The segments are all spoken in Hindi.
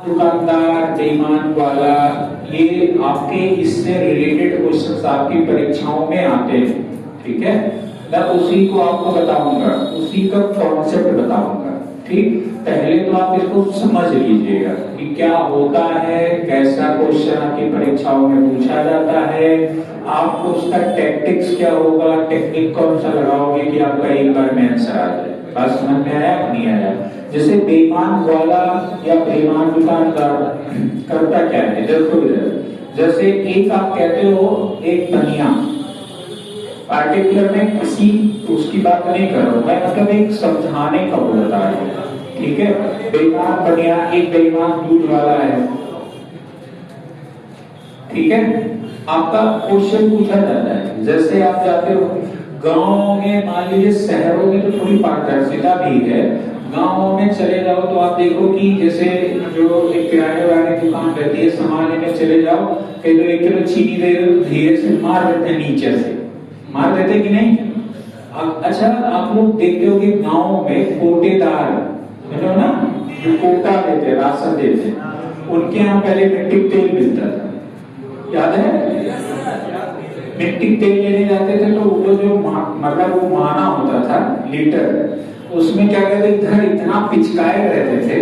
दुकानदार, बेईमान वाला, ये आपके इससे रिलेटेड क्वेश्चंस आपकी परीक्षाओं में आते हैं, ठीक है। मैं उसी को आपको बताऊंगा, उसी का कॉन्सेप्ट बताऊंगा, ठीक। पहले तो आप इसको समझ लीजिएगा कि क्या होता है, कैसा क्वेश्चन आपकी परीक्षाओं में पूछा जाता है, आपको उसका टैक्टिक्स क्या होगा, टेक्निक कौन सा लगाओगे कि आपका एक बार में आंसर आ जाए। बात समझ में आया नहीं आया? जैसे बेईमान वाला या बेईमान दुकानदार करता क्या है, जैसे एक आप कहते हो एक बनिया, पार्टिकुलर में किसी उसकी बात नहीं कर रहा हूं मैं, मतलब एक समझाने का वो बता रहा हूं, ठीक है। बेईमान बनिया, एक बेईमान दूध वाला है, ठीक है। आपका क्वेश्चन पूछा जाता है, जैसे आप जाते हो गांव में, मान लीजिए शहरों में तो थोड़ी पारदर्शिता भी है, गांवों में चले जाओ तो आप देखो कि जैसे जो एक किराने वाले की दुकान रहती है, सामान लेने चले जाओ, कई लोग 1 किलो चीनी दे रहे हो, धीरे से मार देते हैं, नीचे से मार देते कि नहीं। अच्छा, आप लोग देखते हो कि गाँव में कोटेदार है ना, जो कोटा देते हैं, राशन देते हैं, उनके यहाँ पहले मिट्टी तेल मिलता था, याद है? मिट्टी तेल लेने जाते थे तो वो जो मतलब वो माना होता था लीटर, उसमें क्या कहते इधर इतना पिचकाए रहते थे,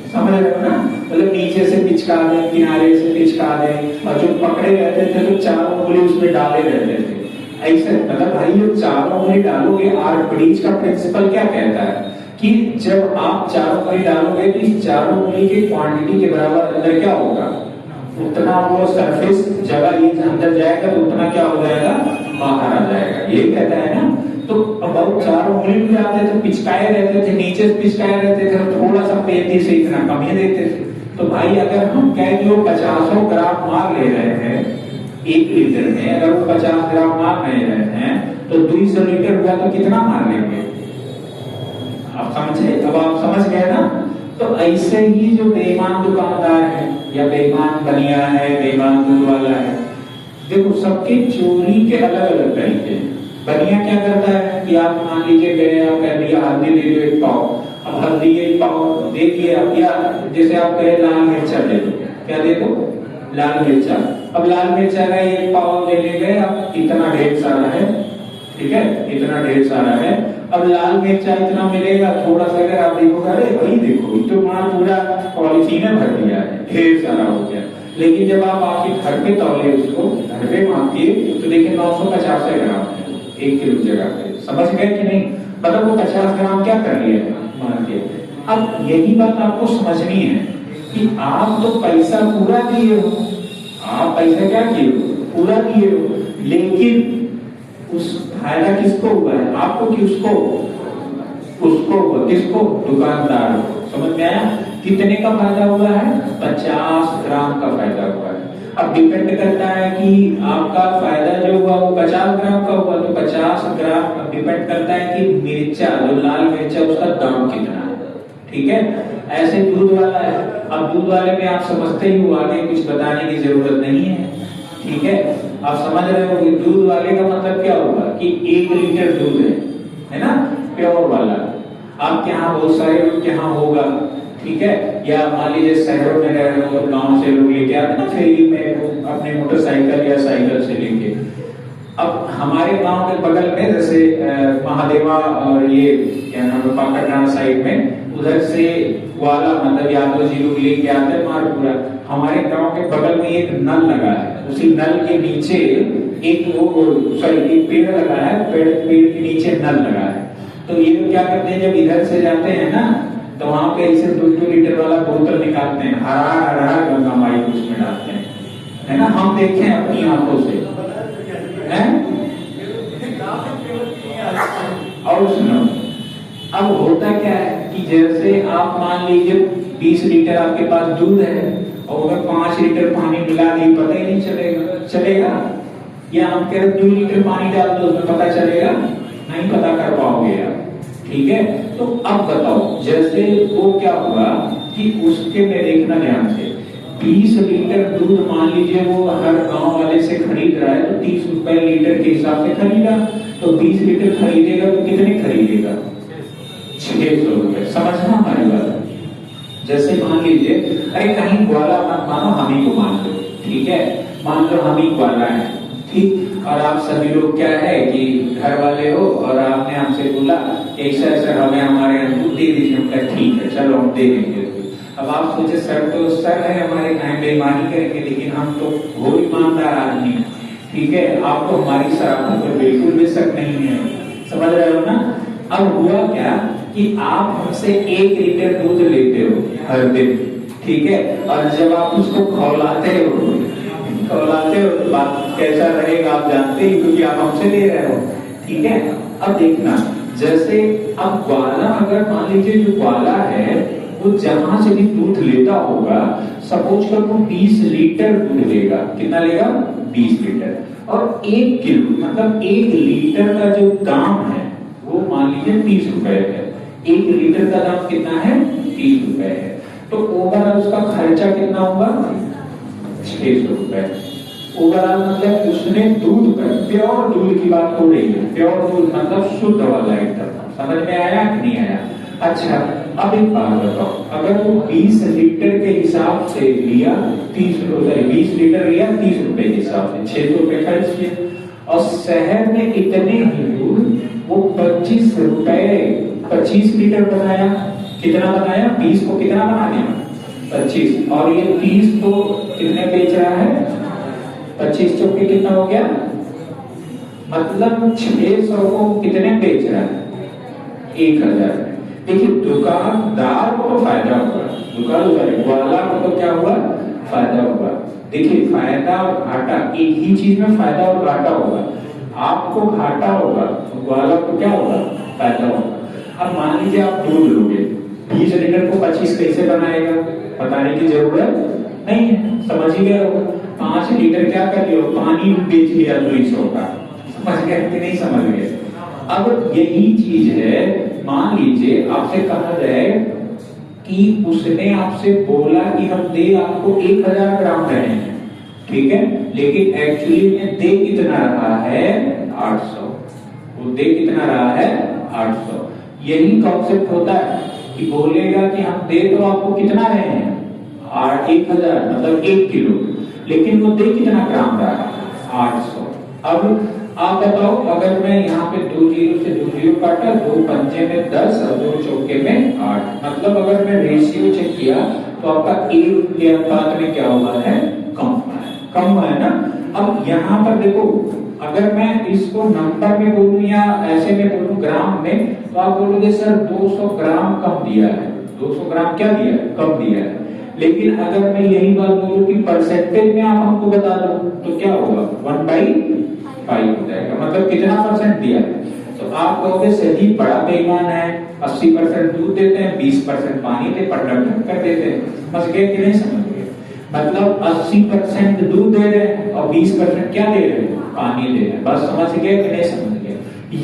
समझ रहे हो ना, मतलब नीचे से पिचका दे, किनारे से पिचका दे, और जो पकड़े रहते थे तो चारों उंगली उसमें डाले रहते थे ऐसे। मतलब भाई ये चारों उंगली डालोगे, आर्कमिडीज का प्रिंसिपल क्या कहता है कि जब आप चारों उंगली डालोगे तो इस चारों उंगली की क्वांटिटी के बराबर अंदर क्या होगा, उतना वो सरफेस जगह ये अंदर जाएगा तो उतना क्या हो जाएगा, बाहर आ जाएगा, ये कहता है ना। तो अब चारों उंगली भी आते थे, पिचकाए रहते थे, नीचे से पिचकाए रहते थे, थोड़ा सा पेंदी से इतना कम ही देते थे। तो भाई अगर हम कहें कि वो 50 ग्राम मार ले रहे हैं 1 लीटर में, अगर वो 50 ग्राम मार ले रहे हैं तो 200 लीटर हुआ तो कितना मार लेंगे, आप समझे? अब आप समझ गए ना। तो ऐसे ही जो बेईमान दुकानदार है या बेईमान बनिया है, बेईमान दूध वाला है, देखो सबके चोरी के अलग अलग तरीके हैं। बनिया क्या करता है कि आप मान लीजिए गए, आप कह दिया हल्दी दे दो 1 पाव, अब हल्दी 1 पाव दे दिए, या जैसे आप कहे लाल मिर्चा दे दो, क्या दे दो, लाल मिर्चा। अब लाल मिर्चा का 1 पाव लेने गए, अब इतना ढेर सारा है, ठीक है, इतना ढेर सारा है। अब लाल मिर्चा इतना मिलेगा, थोड़ा सा अगर आप देखोगे, अरे भाई देखो तो वहां पूरा पॉलिथीन में भर दिया है, ढेर सारा हो गया। लेकिन जब आप आपके घर पे तौले, उसको घर पे मापिए तो देखिए 950 ग्राम है 1 किलो जगह पे, समझ गए कि नहीं? मतलब वो 50 ग्राम क्या कर लिया है, मान के। अब यही बात आपको समझनी है कि आप तो पैसा पूरा दिए हो, आप पैसा क्या किए हो, पूरा दिए हो, लेकिन उस फायदा किसको हुआ है, आपको कि उसको? उसको, किसको? दुकानदार को। समझ में आया? कितने का फायदा हुआ है? 50 ग्राम का फायदा हुआ है। अब डिपेंड करता है कि आपका फायदा जो हुआ वो 50 ग्राम का हुआ, तो 50 ग्राम डिपेंड करता है कि मिर्चा, जो लाल मिर्चा, उसका दाम कितना है, ठीक है। ऐसे दूध वाला है, अब दूध वाले में आप समझते ही हो, आगे कुछ बताने की जरूरत नहीं है, ठीक है। आप समझ रहे हो कि दूध वाले का मतलब क्या होगा कि 1 लीटर दूध है ना, प्योर वाला। आपके यहाँ बहुत सारे लोग के यहाँ होगा, ठीक है, या मान लीजिए शहरों में रह रहे हो, गांव से लोग लेके आते हैं फेरी में अपने मोटरसाइकिल या साइकिल से लेके। अब हमारे गांव के बगल में जैसे महादेवा और ये क्या नाम है, पाकड़ना साइड में, उधर से वाला मतलब यादव जी लोग लेके आते हैं मालपुरा। हमारे गांव के बगल में एक नल लगा है, उसी नल के नीचे एक पेड़ लगा है, पेड़ के नीचे नल लगा है। तो ये क्या करते हैं, जब इधर से जाते हैं ना तो वहां पे ऐसे 2 लीटर वाला बोतल निकालते हैं, हरा हरा गंगा माई उसमें डालते हैं, है ना, हम देखे हैं अपनी आंखों से, है? और सुनो, अब होता क्या है कि जैसे आप मान लीजिए 20 लीटर आपके पास दूध है और अगर 5 लीटर पानी मिला दी, पता ही नहीं चलेगा? या हम कह रहे 2 लीटर पानी डाल दो, उसमें पता चलेगा? नहीं पता कर पाओगे आप, ठीक है। तो अब बताओ, जैसे वो क्या हुआ कि उसके में देखना ध्यान से, 20 लीटर दूध मान लीजिए वो हर गांव वाले से खरीद रहा है, तो 30 रुपए लीटर के हिसाब से खरीदा, तो 20 लीटर खरीदेगा तो कितने खरीदेगा? 600 रुपए। समझना हमारी बात? जैसे मान लीजिए अरे कहीं ग्वाला मत मानो, हम ही को मान लो, ठीक है, मान लो हम ही ग्वाला है, ठीक। और आप सभी लोग क्या है कि घर वाले हो और आपने हमसे बोला ऐसा ऐसा हमें हमारे यहाँ दूध दे दीजिए, हम कहा ठीक है चलो हम दे देंगे। अब आप सोचे सर तो सर है हमारे यहाँ बेईमानी करेंगे, लेकिन हम तो वो ईमानदार आदमी, ठीक है, आपको हमारी शराबत पर बिल्कुल भी शक नहीं है, समझ रहे हो ना। अब हुआ क्या कि आप हमसे 1 लीटर दूध लेते हो हर दिन, ठीक है, और जब आप उसको खौलाते हो तो बात कैसा रहेगा आप जानते ही, क्योंकि आप हमसे ले रहे हो, ठीक है। अब देखना, जैसे अब ग्वाला, अगर मान लीजिए जो ग्वाला है वो जहां से भी दूध लेता होगा, सपोज कर वो 20 लीटर दूध लेगा, कितना लेगा 20 लीटर, और 1 किलो मतलब 1 लीटर का जो दाम है वो मान लीजिए 30 रुपए है। 1 लीटर का दाम कितना है 30 रुपए है, तो ओवरऑल उसका खर्चा कितना होगा 600 रुपए। ओवरऑल मतलब उसने दूध का, प्योर दूध की बात हो रही है, प्योर दूध मतलब शुद्ध वाला एकदम, समझ में आया कि नहीं आया। अच्छा अब एक बात बताओ, अगर वो 20 लीटर के हिसाब से लिया 30 रुपए, 20 लीटर लिया 30 रुपए के हिसाब से 600 रुपए खर्च किए, और शहर में इतने ही दूध वो 25 रुपए 25 लीटर बनाया, कितना बनाया 20 को कितना बना दिया 25, और ये 30 को कितने बेच रहा है 25 चौके कितना हो गया, मतलब 600 को कितने बेच रहा है 1000। देखिए दुकानदार को तो फायदा हुआ, दुकानदार ग्वाला को तो क्या हुआ फायदा हुआ। देखिए फायदा और घाटा, एक ही चीज में फायदा और घाटा होगा, आपको घाटा होगा तो ग्वाला को क्या होगा फायदा होगा। अब मान लीजिए आप दूध लोगे, 20 लीटर को 25 कैसे बनाएगा बताने की जरूरत नहीं है, समझ ही गए हो। 5 लीटर क्या कर लिया, पानी बेच लिया 200 का, समझ गए कि नहीं समझ गए। अब यही चीज है, मान लीजिए आपसे कहा जाए कि उसने आपसे बोला कि हम दे आपको 1000 ग्राम रहे हैं, ठीक है, लेकिन एक्चुअली में दे कितना रहा है 800, वो दे कितना रहा है 800। यही कॉन्सेप्ट होता है कि बोलेगा कि हम दे तो आपको कितना रहे हैं 1000 मतलब 1 किलो, लेकिन वो दे कितना ग्राम रहा है 800। अब आप बताओ, अगर मैं यहाँ पे 2 जीरो से 2 जीरो काटा, 2 पंजे में 10 और 2 चौके में 8, मतलब अगर मैं रेशियो चेक किया तो आपका 1 के अनुपात में क्या हुआ है कम हुआ है ना। अब यहाँ पर देखो, अगर मैं इसको नंबर में बोलूं या ऐसे में बोलूं ग्राम में, तो आप बोलोगे सर 200 ग्राम कम दिया है, 200 ग्राम क्या दिया है कम दिया है। लेकिन अगर मैं यही बात बोलूं कि परसेंटेज में आप हमको बता दो तो क्या होगा 1/5 हो जाएगा, मतलब कितना परसेंट दिया है। तो आप कहोगे सही बड़ा बेईमान है, 80% दूध देते हैं 20% पानी दे पटक कर देते हैं, समझ गए कि नहीं समझ गए। मतलब 80% दूध दे रहे हैं और 20% क्या दे रहे हैं पानी दे रहे हैं, बस समझ गए कि नहीं समझ गए।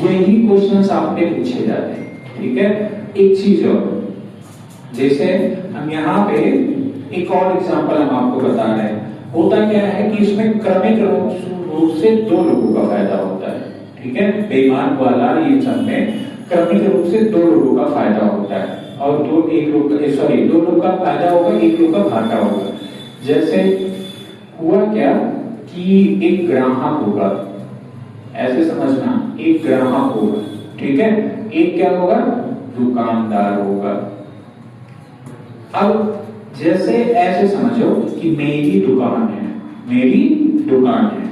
यही क्वेश्चंस आपने पूछे जाते हैं, ठीक है। एक चीज और, जैसे हम यहाँ पे एक और एग्जांपल हम आपको बता रहे हैं, होता क्या है कि इसमें क्रमिक रूप से 2 लोगों का फायदा होता है, ठीक है, बेईमान वाला ये सब में क्रमिक रूप से 2 लोगों का फायदा होता है, और 2 लोग का फायदा होगा, 1 लोग का घाटा होगा। जैसे हुआ क्या कि एक ग्राहक होगा, ऐसे समझना, एक ग्राहक होगा, ठीक है, एक क्या होगा दुकानदार होगा। अब जैसे ऐसे समझो कि मेरी दुकान है, मेरी दुकान है,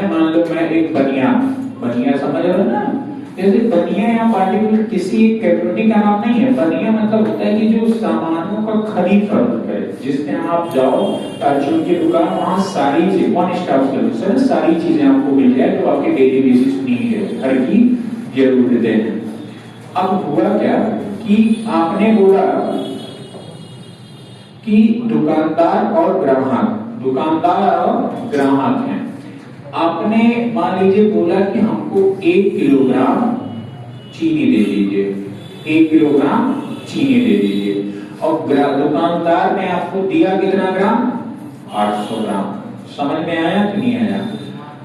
मान लो मैं एक बनिया समझ रहे हो ना। जैसे बनिया या पार्टिकुलर किसी एक कैटेगरी का नाम नहीं है, बनिया मतलब होता है कि जो सामानों का खरीद फरोख्त है, जिसमें आप जाओ परचून की दुकान, वहां सारी चीज वन स्टॉप सर्विस, सारी चीजें आपको मिल जाए तो आपके डेली बेसिस नीड है, घर की जरूरतें हैं। अब हुआ क्या कि आपने बोला कि दुकानदार और ग्राहक हैं। आपने मान लीजिए बोला कि हमको 1 किलोग्राम चीनी दे दीजिए, 1 किलोग्राम चीनी दे दीजिए, और दुकानदार ने आपको दिया कितना ग्राम 800 ग्राम। समझ में आया कि नहीं आया।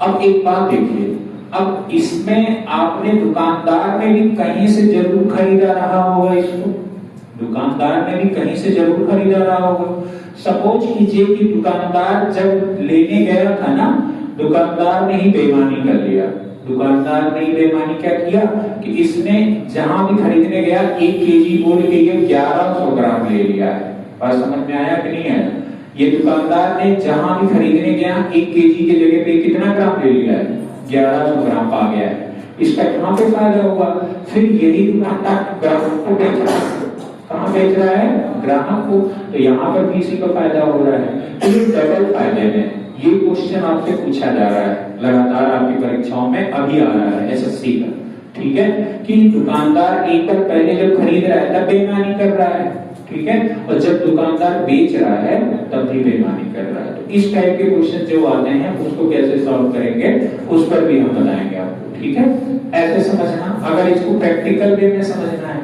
अब एक बात देखिए, अब इसमें आपने दुकानदार ने भी कहीं से जरूर खरीदा रहा होगा इसको, दुकानदार ने भी कहीं से जरूर खरीदा रहा होगा। सपोज कीजिए कि दुकानदार जब लेने गया था ना, दुकानदार ने ही बेईमानी कर लिया। दुकानदार ने ही बेईमानी क्या किया कि इसने जहां भी खरीदने गया 1 केजी बोल के ये 1100 ग्राम ले लिया है। बात समझ में आया कि नहीं आया? ये दुकानदार ने जहां भी खरीदने गया 1 केजी के जगह पे कितना ग्राम ले लिया है? 1100 ग्राम पा गया है। इसका कहां पे फायदा हुआ? फिर यही दुकानदार ग्राहक को बेच रहा है। कहां बेच रहा है? ग्राहक को। तो यहाँ पर भी इसी का फायदा हो रहा है। तो ये डबल फायदे में ये क्वेश्चन आपसे पूछा जा रहा है, लगातार आपकी परीक्षाओं में अभी आ रहा है एसएससी का। ठीक है कि दुकानदार एक बार पहले जब खरीद रहा है तब बेईमानी कर रहा है, ठीक है, और जब दुकानदार बेच रहा है तब भी बेईमानी कर रहा है। तो इस टाइप के क्वेश्चन जो आते हैं उसको कैसे सॉल्व करेंगे उस पर भी हम बताएंगे आपको। ठीक है, ऐसे समझना। अगर इसको प्रैक्टिकल वे में समझना है,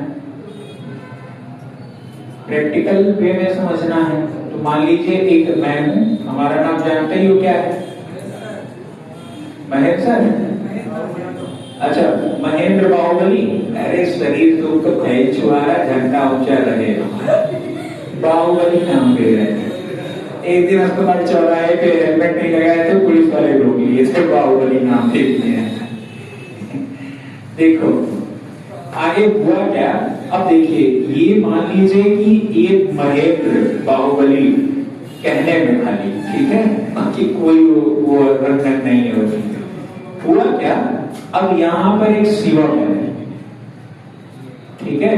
प्रैक्टिकल वे में समझना है तो मान लीजिए एक मैं हूं, हमारा नाम जानते ही हो, क्या है? महेंद्र सर। अच्छा, महेंद्र बाहुबली। अरे शरीर तो उसका फैल छुआरा घंटा ऊंचा रहे, बाहुबली नाम दे रहे हैं। एक दिन अस्पताल चौराहे पे हेलमेट नहीं लगाया तो पुलिस वाले रोक लिए थे, बाहुबली नाम दे दिए। देखो आगे हुआ क्या। अब देखिए, ये मान लीजिए कि एक महेंद्र बाहुबली कहने में खाली, ठीक है, बाकी कोई वो रंगत नहीं है उसमें। हुआ क्या, अब यहां पर एक शिवम है, ठीक है,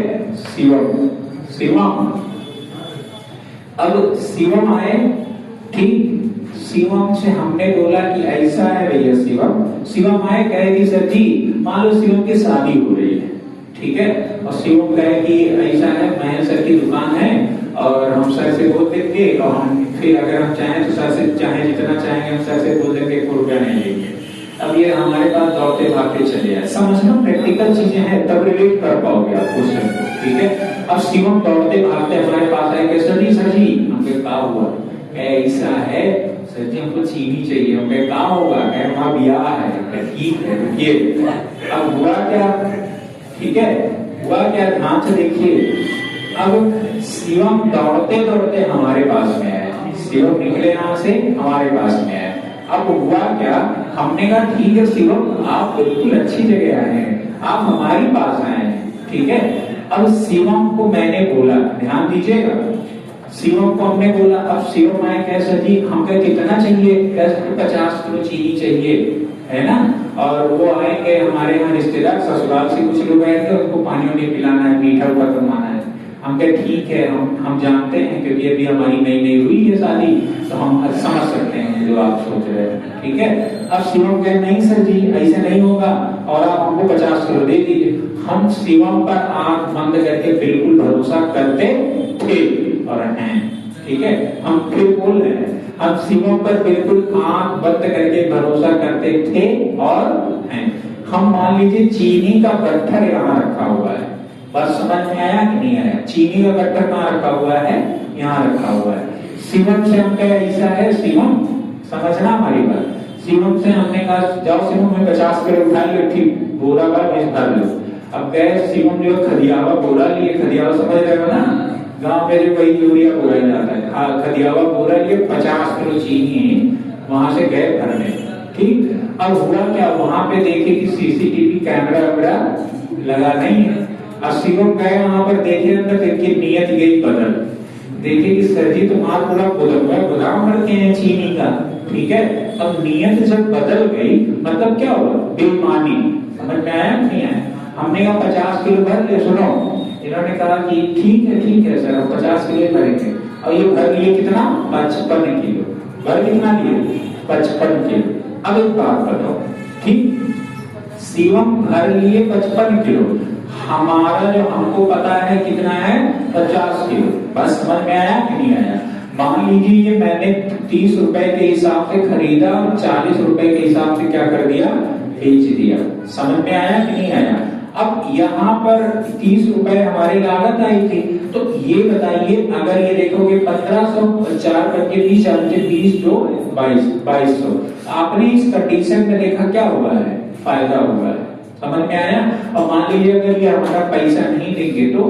शिवम। अब शिवम आए, ठीक, शिवम से हमने बोला कि ऐसा है भैया शिवम आए, कहे कि सर जी मान लो शिवम की शादी हो रही है, ठीक है, और शिवम कहे कि ऐसा है, महेंद्र सर की दुकान है और हम सर से बोल देंगे, और हम फिर अगर हम चाहें तो सर से चाहे जितना चाहेंगे हम सर से बोल देंगे, 1 रुपया नहीं लेंगे। अब ये हमारे पास दौड़ते भागते चले आए। समझना, प्रैक्टिकल चीजें हैं तब रिलेट कर पाओगे आप क्वेश्चन को, ठीक है। अब शिवम दौड़ते भागते हमारे पास आए, सर जी हमको क्या हुआ? ऐसा है सर जी, हमको चीनी चाहिए। हमको क्या होगा? वहां ब्याह है। ठीक है, रुकिए। अब हुआ क्या, ठीक है, हुआ क्या, ध्यान से देखिए। अब शिवम दौड़ते दौड़ते हमारे पास में आए, शिवम निकले यहाँ से हमारे पास में आए। अब हुआ क्या, हमने कहा ठीक है शिवम, आप बिल्कुल अच्छी जगह आए हैं, आप हमारे पास आए हैं, ठीक है। अब शिवम को मैंने बोला, ध्यान दीजिएगा, शिवम को हमने बोला। अब शिवम आए, कैसे जी हमको कितना चाहिए? कैसे 50 किलो चीनी चाहिए, है ना। और वो आएंगे हमारे यहाँ रिश्तेदार, ससुराल से कुछ लोग आएंगे, उनको पानी वानी पिलाना है, मीठा उठा करवाना है। हम कहे ठीक है, हम जानते हैं क्योंकि अभी हमारी नई हुई है शादी, तो हम समझ सकते हैं जो आप सोच रहे हैं, ठीक है। अब शिवम कहे नहीं सर जी ऐसे नहीं होगा, और आप हमको 50 किलो दे दीजिए। हम शिवम पर आंख बंद करके बिल्कुल भरोसा करते थे और हैं, ठीक है। हम फिर बोल रहे हैं, हम शिवम पर बिल्कुल आंख बंद करके भरोसा करते थे और हैं। हम मान लीजिए चीनी का गट्ठर यहाँ रखा हुआ है, बस समझ में आया कि नहीं आया? चीनी का गट्ठर कहाँ रखा हुआ है? यहाँ रखा हुआ है। शिवम से हम कहे ऐसा है शिवम, समझना हमारी बात। शिवम से हमने कहा जाओ शिवम में 50 किलो उठा लियो, ठीक, बोरा का भर लो। अब गए शिवम जो खदियावा बोरा लिए, खदियावा समझ रहे हो ना, गांव में जो वही यूरिया बोरा जाता है, खदियावा बोरा लिए 50 किलो चीनी वहां से गए भरने, ठीक। अब हुआ क्या, वहां पे देखे कि सीसीटीवी कैमरा वगैरह लगा नहीं है। अब शिवम गए वहां पर, देखे अंदर, देखिए नियत गई बदल, देखे कि सर जी तुम्हारा पूरा गोदाम भर के हैं चीनी का, ठीक है। अब नियत जब बदल गई मतलब क्या हुआ? बेईमानी। समझ में आया नहीं आया? हमने कहा 50 किलो भर ले, सुनो, इन्होंने कहा कि ठीक है सर, हम 50 किलो भरेंगे। और ये भर लिए कितना? 55 किलो। भर कितना लिए? 55 किलो। अब एक बात बताओ, ठीक, शिवम भर लिए 55 किलो, हमारा जो हमको पता है कितना है? 50 किलो। बस समझ में आया कि नहीं आया? मान लीजिए ये मैंने 30 रुपए के हिसाब से खरीदा और 40 रुपए के हिसाब से क्या कर दिया? बेच दिया। समझ में आया कि नहीं आया? अब यहाँ पर 30 रुपए हमारी लागत आई थी, तो ये बताइए, अगर ये देखोगे 1500 4 करके 20 20 जो 2200, आपने इस कंडीशन में देखा क्या हुआ है? फायदा हुआ है। समझ में आया? और मान लीजिए अगर ये हमारा पैसा नहीं देंगे तो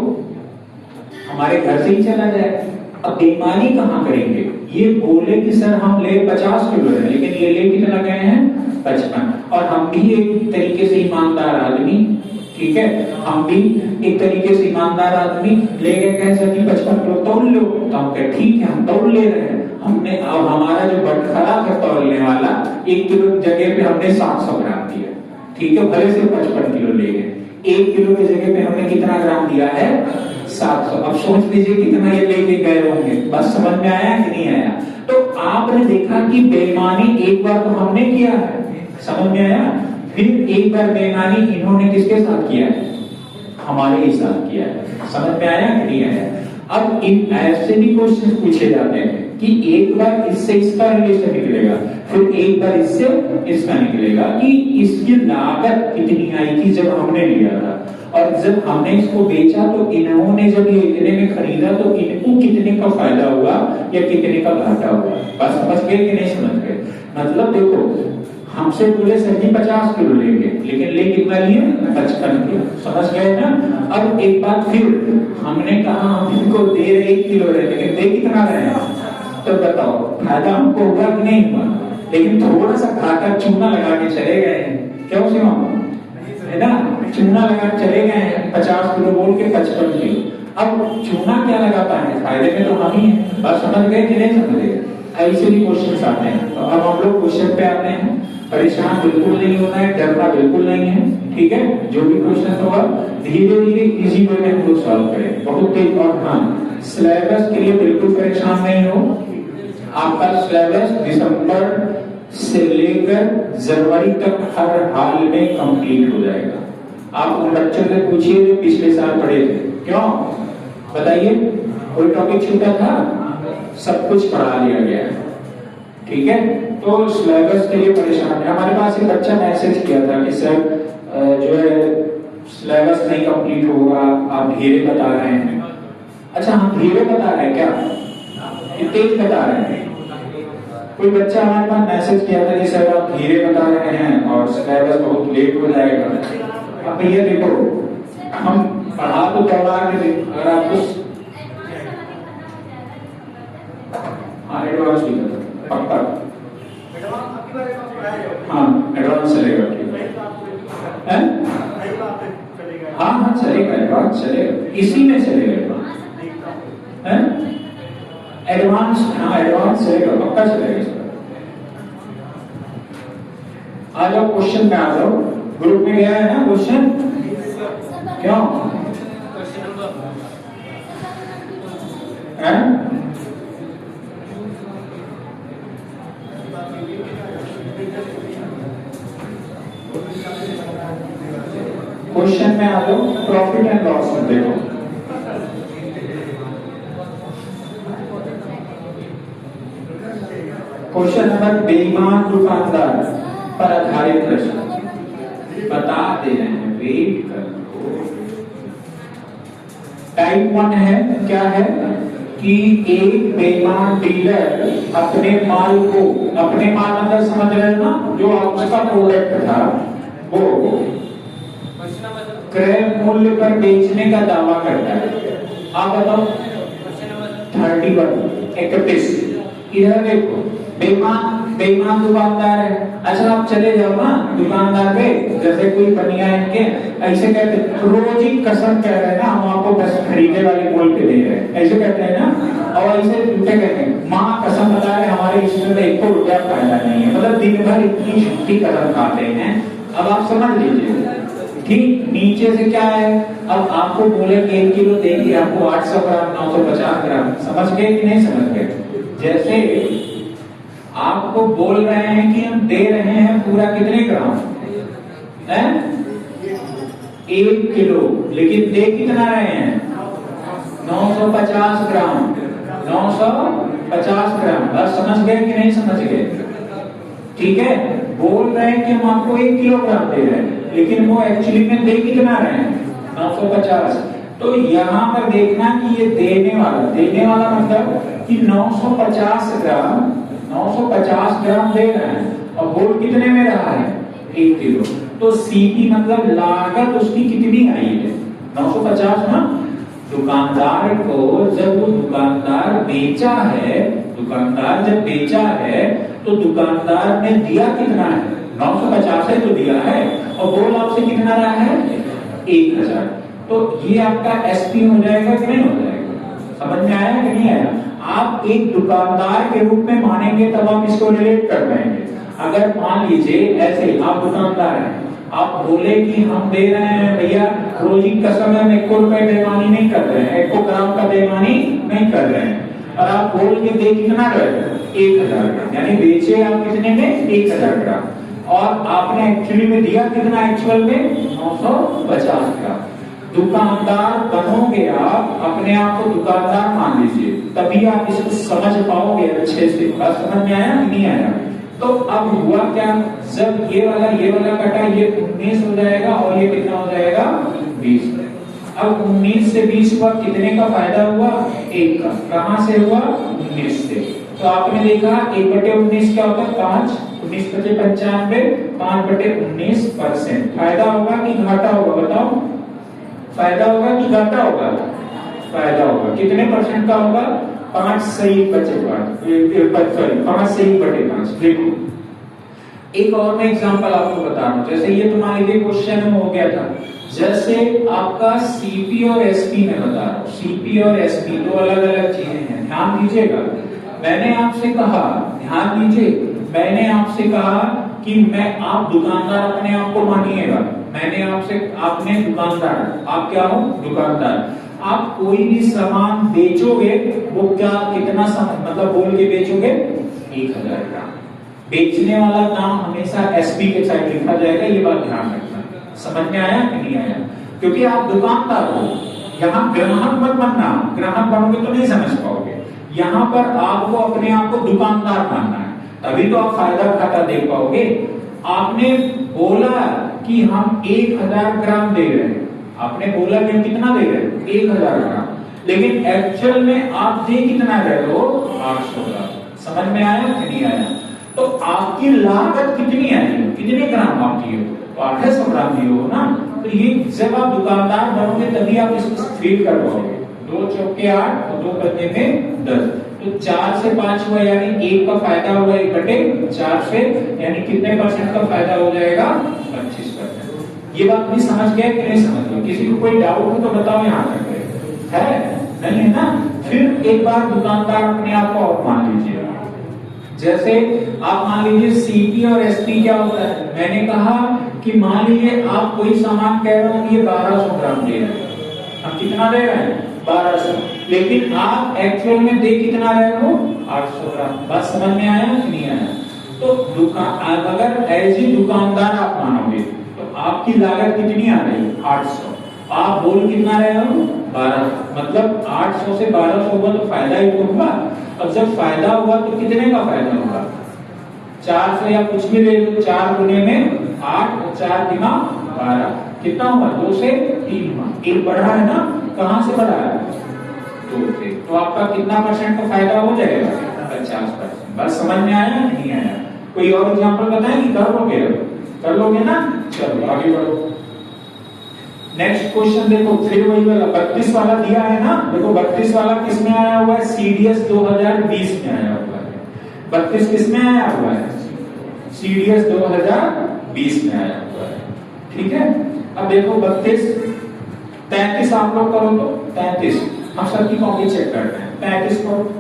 हमारे घर से ही चला जाए। अब बेईमानी कहाँ करेंगे? ये बोले कि सर हम ले 50 किलो है, लेकिन ये ले कितना गए हैं? 55। और हम भी एक तरीके से ईमानदार आदमी, ठीक है, हम भी एक तरीके से ईमानदार आदमी ले गए, कहे सर कि 55 किलो तोल लो, तो हम कहे ठीक है हम तोल ले रहे हैं। हमने अब हमारा जो बटखरा था तोलने वाला 1 किलो जगह पे हमने 700 ग्राम दिया, ठीक है, भले से 55 किलो ले गए, 1 किलो की जगह पे हमने कितना ग्राम दिया है? 700। अब सोच लीजिए कितना ये लेके गए होंगे। बस समझ में आया कि नहीं आया? तो आपने देखा कि बेईमानी एक बार तो हमने किया है, समझ में आया, फिर एक बार बेईमानी इन्होंने किसके साथ किया है? हमारे ही साथ किया है। समझ में आया कि नहीं आया? अब इन ऐसे भी क्वेश्चन पूछे जाते हैं कि एक बार इससे इसका रिलेशन निकलेगा, फिर एक बार इससे इसका निकलेगा कि इसकी लागत कितनी आई थी जब हमने लिया था, और जब हमने इसको बेचा तो इन्होंने जब ये इतने में खरीदा तो इनको कितने का फायदा हुआ या कितने का घाटा हुआ। बस समझ गए कि नहीं समझ गए? मतलब देखो, हमसे बोले सर जी 50 किलो लेंगे, लेकिन ले कितना लिए? 55 किलो। समझ गए ना? अब एक बात फिर, हमने कहा हम इनको दे रहे 1 किलो रहे, लेकिन दे कितना रहे हैं? तो बताओ फायदा हमको हुआ कि नहीं हुआ? लेकिन थोड़ा सा घाटा चूना लगा के चले गए हैं, क्यों से है ना? चूना लगा चले गए हैं, 50 किलो बोल के 55 किलो। अब चूना क्या लगा पाएंगे? फायदे में तो हम ही हैं। बस समझ गए कि नहीं समझ गए? ऐसे भी क्वेश्चन आते हैं। तो अब हम लोग क्वेश्चन पे आते हैं। परेशान बिल्कुल नहीं होना है, डरना बिल्कुल नहीं है, ठीक है। जो भी क्वेश्चन होगा धीरे धीरे इजी वे में हम लोग सॉल्व करें, बहुत तेज। और हाँ, सिलेबस के लिए बिल्कुल परेशान नहीं हो। आपका सिलेबस दिसंबर से लेकर जनवरी तक हर हाल में कंप्लीट हो जाएगा। आप उन बच्चों से पूछिए जो पिछले साल पढ़े थे, क्यों बताइए, कोई टॉपिक छूटा था? सब कुछ पढ़ा लिया गया है, ठीक है। तो सिलेबस के लिए परेशान है। हमारे पास एक बच्चा मैसेज किया था कि सर जो है सिलेबस नहीं कंप्लीट होगा, आप धीरे बता रहे हैं। अच्छा, हम धीरे बता रहे हैं क्या? तेज बता रहे हैं? कोई बच्चा हमारे पास मैसेज किया था कि सर आप धीरे बता रहे हैं और सिलेबस बहुत लेट हो जाएगा। अब भैया देखो, हम पढ़ा तो करवा के, अगर आपको एडवांस भी पक्का, हाँ एडवांस चलेगा, ठीक है। हाँ हाँ चलेगा, एडवांस चलेगा, इसी में चलेगा एडवांस, एडवांस, हाँ एडवांस चलेगा, पक्का चलेगा। आ जाओ क्वेश्चन में, आ जाओ। ग्रुप में गया है ना क्वेश्चन? क्यों क्वेश्चन में आ जाओ। प्रॉफिट एंड लॉस में देखो, क्वेश्चन नंबर, बेईमान दुकानदार पर आधारित प्रश्न बता दे रहे हैं, वेट कर लो। टाइप 1 है, क्या है कि एक बेईमान डीलर अपने माल को, अपने माल अंदर समझ रहे हैं ना, जो उसका प्रोडक्ट था वो क्रय मूल्य पर बेचने का दावा करता है। आप बताओ 31 इधर देखो, बेईमान दुकानदार है। अच्छा आप चले जाओ ना दुकानदार पे, जैसे कोई बनिया इनके ऐसे कहते हैं, रोज ही कसम कह रहे हैं ना, हम आपको बस खरीदने वाले बोल के दे रहे हैं, ऐसे कहते हैं ना। और ऐसे झूठे कहते हैं, माँ कसम बता रहे हमारे इसमें 1 रुपया फायदा नहीं है, मतलब दिन भर इतनी झूठी कसम खाते हैं। अब आप समझ लीजिए, ठीक नीचे से क्या है, अब आपको बोले कि 1 किलो देंगे आपको 800 ग्राम 950 ग्राम, समझ गए कि नहीं समझ गए? जैसे आपको बोल रहे हैं कि हम दे रहे हैं पूरा कितने ग्राम है? 1 किलो, लेकिन दे कितना रहे हैं? 950 ग्राम, 950 ग्राम। बस समझ गए कि नहीं समझ गए? ठीक है, बोल रहे हैं कि हम आपको 1 किलोग्राम दे रहे हैं, लेकिन वो एक्चुअली में दे कितना रहे हैं? 950। तो यहाँ पर देखना कि ये देने वाला मतलब कि 950 ग्राम दे रहे हैं, और बोल कितने में रहा है? 1 किलो। तो सीपी मतलब लागत उसकी कितनी आई है? 950 ना, दुकानदार को जब वो दुकानदार बेचा है, दुकानदार जब बेचा है तो दुकानदार ने दिया कितना है, 950 है तो दिया है, और बोल आपसे कितना रहा है, 1000। तो ये आपका एसपी हो जाएगा कि नहीं हो जाएगा? समझ में आया कि नहीं आया? आप एक दुकानदार के रूप में मानेंगे तब आप इसको रिलेट कर पाएंगे। अगर मान लीजिए ऐसे आप दुकानदार हैं, आप बोले कि हम दे रहे हैं भैया रोजी कसम है, 1 रुपए बेईमानी नहीं कर रहे हैं, 1 ग्राम का बेईमानी नहीं कर रहे हैं, और आप बोल के दे कितना रहे, 1000 ग्राम, यानी बेचे आप कितने में, 1000 ग्राम, और आपने एक्चुअली में दिया कितना, एक्चुअल में 950 ग्राम। दुकानदार बनोगे आप, अपने आप को दुकानदार मान लीजिए, तभी आप इसको समझ पाओगे अच्छे से। बात समझ में आया नहीं आया? तो अब हुआ क्या, जब ये वाला कटा, ये 19 हो जाएगा और ये कितना हो जाएगा, 20। अब 19 से 20 हुआ, कितने का फायदा हुआ, 1 का। कहां से हुआ, 19 से। तो आपने देखा 1/19 क्या होता है, 5, 19 × 95, 5/19%। फायदा होगा कि घाटा होगा, बताओ? फायदा होगा कि घाटा होगा? फायदा होगा। कितने % का होगा, 5 से 1 बचे 5 से 1/5। देखो एक और मैं एग्जांपल आपको बता रहा हूं, जैसे ये तुम्हारे लिए क्वेश्चन में हो गया था, जैसे आपका सीपी और एसपी में बता रहा हूं। सीपी और एसपी दो अलग अलग चीजें हैं, ध्यान दीजिएगा। मैंने आपसे कहा, ध्यान दीजिए, मैंने आपसे कहा कि आप दुकानदार अपने आप को मानिएगा। मैंने आपने दुकानदार, आप क्या हो, दुकानदार। आप कोई भी सामान बेचोगे, वो क्या कितना मतलब बोल के बेचोगे, 1000 ग्राम। बेचने वाला नाम हमेशा एसपी के साइड लिखा जाएगा, ये बात ध्यान रखना। समझ में आया कि नहीं आया? क्योंकि आप दुकानदार हो, यहाँ ग्राहक मत बनना, ग्राहक बनोगे तो नहीं समझ पाओगे। यहाँ पर आपको अपने आप को दुकानदार मानना है, तभी तो आप फायदा घाटा देख पाओगे। आपने बोला कि हम 1000 ग्राम दे रहे हैं, आपने बोला कि हम कितना दे रहे हैं, 1000 ग्राम, लेकिन एक्चुअल में आप दे कितना रहे हो, 800 ग्राम। समझ में आया कि नहीं आया? तो आपकी लागत कितनी आई, कितने ग्राम आप दिए हो, तो 800 ग्राम दिए हो ना। तो ये जब आप दुकानदार बनोगे तभी आप इसको फील कर पाओगे। 2 चौके 8 और 2 पंजे में 10, तो 4 से 5 हुआ, यानी 1 का फायदा होगा 1/4 से, यानी कितने % का फायदा हो जाएगा, 25%। ये बात भी समझ गए कि नहीं समझ गए? किसी को कोई डाउट हो तो बताओ, यहाँ तक है नहीं है ना? फिर एक बार दुकानदार अपने आप को और मान लीजिए, जैसे आप मान लीजिए सीपी और एसपी क्या होता है। मैंने कहा कि मान लीजिए आप कोई सामान कह रहे हो, ये 1200 ग्राम दे रहे हैं, हम कितना दे रहे हैं, 1200, लेकिन आप एक्चुअल में दे कितना रहे हो, 800 ग्राम। बात समझ में आया कि नहीं आया? तो अगर ऐसे दुकानदार आप मानोगे तो आपकी लागत कितनी आ रही है, 800, आप बोल कितना रहे हो, 1200, मतलब 800 से 1200 हुआ तो फायदा ही तो होगा। अब जब फायदा हुआ तो कितने का फायदा होगा, 400 या कुछ भी ले लो, 4 गुने में 8 और 4 × 12, कितना हुआ, 2 से 3 हुआ। 1 बढ़ा है ना, कहां से बढ़ा है, 2 से। तो आपका कितना % का फायदा हो जाएगा, 50%। बस समझ में आया नहीं आया? कोई और एग्जांपल बताएं कि कर लोगे ना? चलो आगे बढ़ो। नेक्स्ट क्वेश्चन देखो, फिर वही वाला 32 वाला दिया है ना। देखो 32 वाला किस में आया हुआ है, सीडीएस 2020 में आया हुआ है। 32 किस में आया हुआ है, सीडीएस 2020 में आया हुआ है। ठीक है, अब देखो 32, 33 आप लोग करो तो 33, हम सबकी कॉपी चेक कर रहे हैं। 33 करो,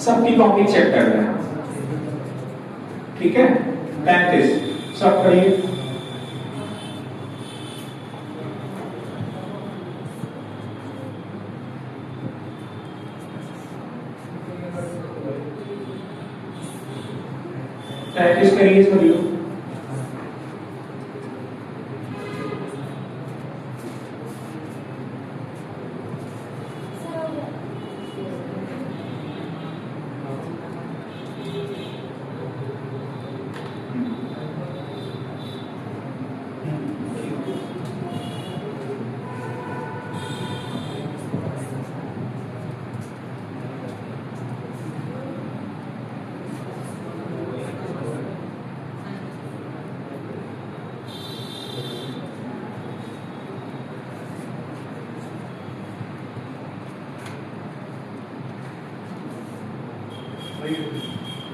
सबकी कॉपी चेक कर रहे हैं। ठीक है, 33 सब करिए। प्रैक्टिस करिए सभी लोग।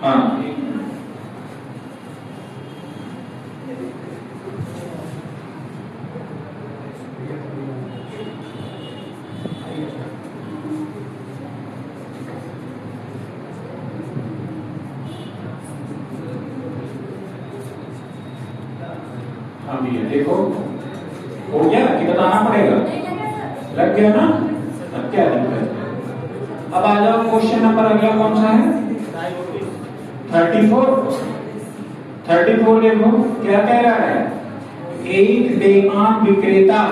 हाँ हाँ भैया देखो, हो गया कि बताना पड़ेगा? लग गया ना? अब क्या दिक्कत है? अब आ जाओ, क्वेश्चन नंबर अगला कौन सा है? 34। 34 देखो क्या कह रहा है। एक बेईमान विक्रेता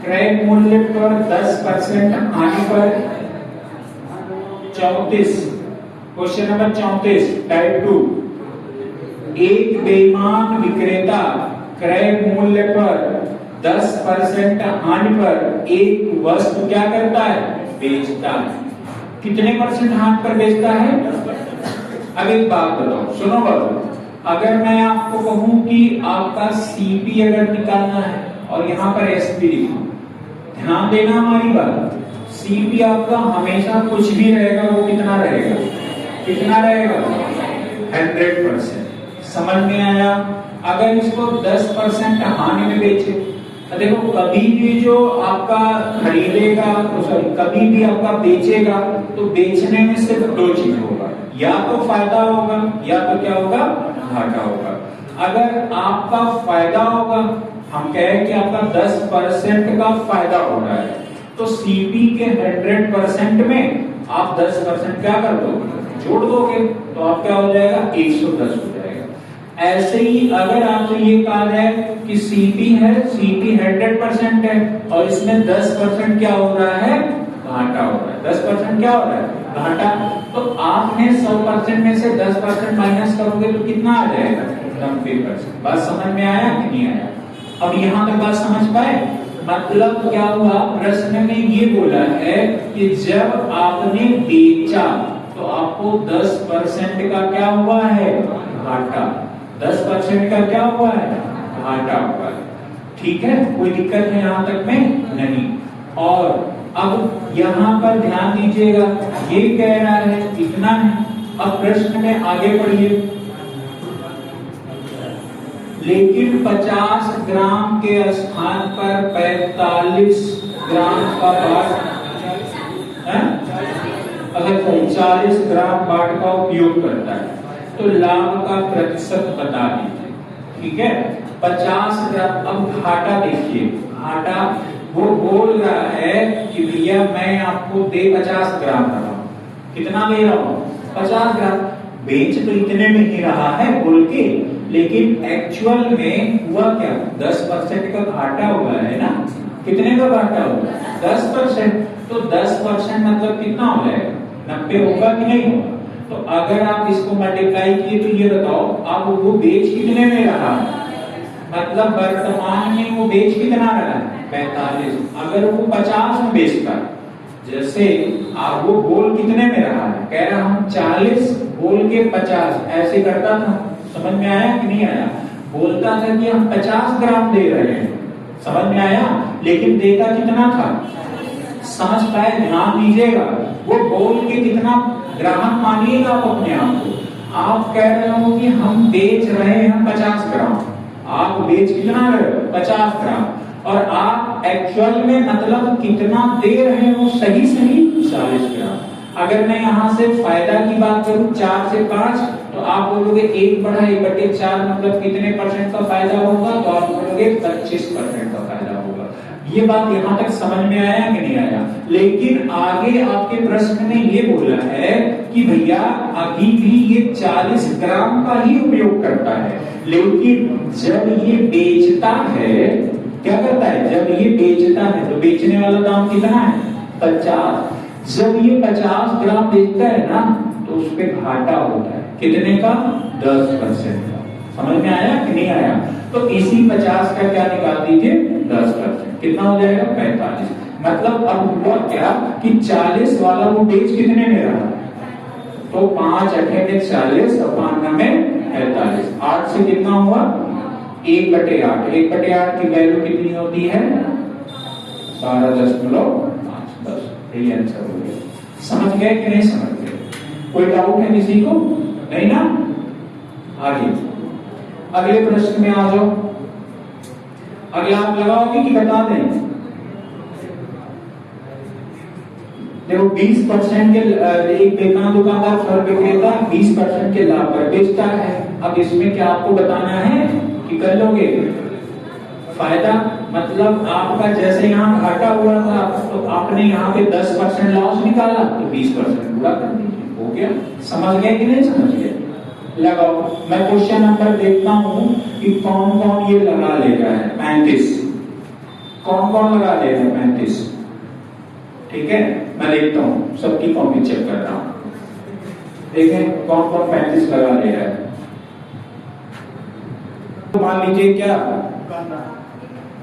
क्रय मूल्य पर 10% आने पर 34, क्वेश्चन नंबर 34 टाइप 2। एक बेईमान विक्रेता क्रय मूल्य पर 10% हानि पर एक वस्तु क्या करता है? बेचता है। कितने परसेंट हानि पर बेचता है? अब एक बात बताओ, सुनो बाबू, अगर मैं आपको कहूं कि आपका सीपी अगर निकालना है और यहाँ पर एसपी लिखो, ध्यान देना हमारी बात, सीपी आपका हमेशा कुछ भी रहेगा, वो कितना रहेगा? कितना रहेगा? 100%। समझ में आया? अगर इसको 10% हानि में बेचे, तो देखो कभी भी जो आपका खरीदेगा, सॉरी कभी भी आपका बेचेगा, तो बेचने में सिर्फ दो चीज होगा, या तो फायदा होगा या तो क्या होगा? घाटा होगा। अगर आपका फायदा होगा, हम कहें कि आपका 10% का फायदा हो रहा है, तो सीपी के 100% में आप 10% क्या कर दो? जोड़ दोगे, तो आप क्या हो जाएगा? 110 हो जाएगा। ऐसे ही अगर आपसे ये कहा जाए कि सीपी है, सीपी 100% है और इसमें 10% क्या हो रहा है? घाटा हो रहा है। 10% क्या हो रहा है? घाटा। तो आपने 100% में से 10% माइनस करोगे तो कितना आ जाएगा? 90%। बात समझ में आया कि नहीं आया? अब यहाँ तक बात समझ पाए? मतलब क्या हुआ, प्रश्न में ये बोला है कि जब आपने बेचा तो आपको 10% का क्या हुआ है? घाटा। 10% का क्या हुआ है? घाटा हुआ है। ठीक है, कोई दिक्कत है यहाँ तक में? नहीं। और अब यहाँ पर ध्यान दीजिएगा, ये कह रहा है इतना है। अब प्रश्न में आगे पढ़िए, लेकिन 50 ग्राम के स्थान पर 45 ग्राम का बाट, अगर 40 ग्राम बाट का उपयोग करता है, तो लाभ का प्रतिशत बता दीजिए। ठीक है, 50 ग्राम। अब घाटा देखिए, घाटा वो बोल रहा है कि भैया मैं आपको दे 50 ग्राम रहा हूं। कितना ले रहा हूं? 50 ग्राम। बेच तो इतने में ही रहा है बोल के, लेकिन एक्चुअल में हुआ क्या? 10% का घाटा हुआ है ना। कितने का घाटा हुआ? 10%। तो 10% मतलब कितना हो जाएगा? 90 होगा कि नहीं होगा? तो अगर आप इसको मल्टीप्लाई किए तो ये बताओ, आप वो बेच कितने में रहा है? मतलब वर्तमान में वो बेच कितना रहा है? 45। अगर वो 50 में बेचता, जैसे आप वो बोल कितने में रहा है? कह रहा हम 40 बोल के 50, ऐसे करता था। समझ में आया कि नहीं आया? बोलता था कि हम 50 ग्राम दे रहे हैं, समझ में आया, लेकिन देता कितना था? समझ पाए? ध्यान दीजिएगा, वो बोल के कितना ग्राहक मानिएगा आप अपने आप को। आप कह रहे हो कि हम बेच रहे हैं 50 ग्राम, आप बेच कितना रहे हो? 50 ग्राम। और आप एक्चुअल में मतलब कितना दे रहे हो? सही 40 ग्राम। अगर मैं यहाँ से फायदा की बात करूं 4 से 5, तो आप बोलोगे 1/4 मतलब कितने परसेंट का फायदा होगा? तो आप बोलोगे 25% का फायदा होगा। ये बात यहाँ तक समझ में आया कि नहीं आया? लेकिन आगे आपके प्रश्न में ये बोला है कि भैया अभी भी ये 40 ग्राम का ही उपयोग करता है, लेकिन जब ये बेचता है, क्या करता है? जब ये बेचता है तो बेचने वाला दाम कितना है? 50। जब ये 50 ग्राम बेचता है ना, तो उस पे घाटा होता है। कितने का? 10% का। समझ में आया कि नहीं आया? तो इसी 50 का क्या निकाल दीजिए? 10%। कितना हो जाएगा? 45। मतलब अब हुआ क्या कि 40 वाला वो बेच कितने में रहा? तो 5 8 40 और 5 9 45। 8 से कितना हुआ? 1/8। 1/8 की वैल्यू कितनी होती है? 12.5। बस यही आंसर हो गया। समझ गए कि नहीं समझ गए? कोई डाउट है किसी को? नहीं ना? आगे अगले प्रश्न में आ जाओ। अगला आप लगाओगे कि बता दें? देखो 20% के एक दुकानदार फल विक्रेता 20% के लाभ पर बेचता है। अब इसमें क्या आपको बताना है कि कर लोगे फायदा? मतलब आपका जैसे यहाँ घाटा हुआ था तो आपने यहाँ पे 10% लॉस निकाला तो 20% पूरा कर दीजिए, हो गया। समझ गए कि नहीं समझ गए? लगाओ। मैं क्वेश्चन नंबर देखता हूँ कि कौन कौन ये लगा ले रहा है। 35 कौन कौन लगा ले रहा है? 35 ठीक है, मैं देखता हूँ, सबकी कॉपी चेक कर रहा हूँ। देखें कौन कौन 35 लगा ले रहा है। तो मान लीजिए क्या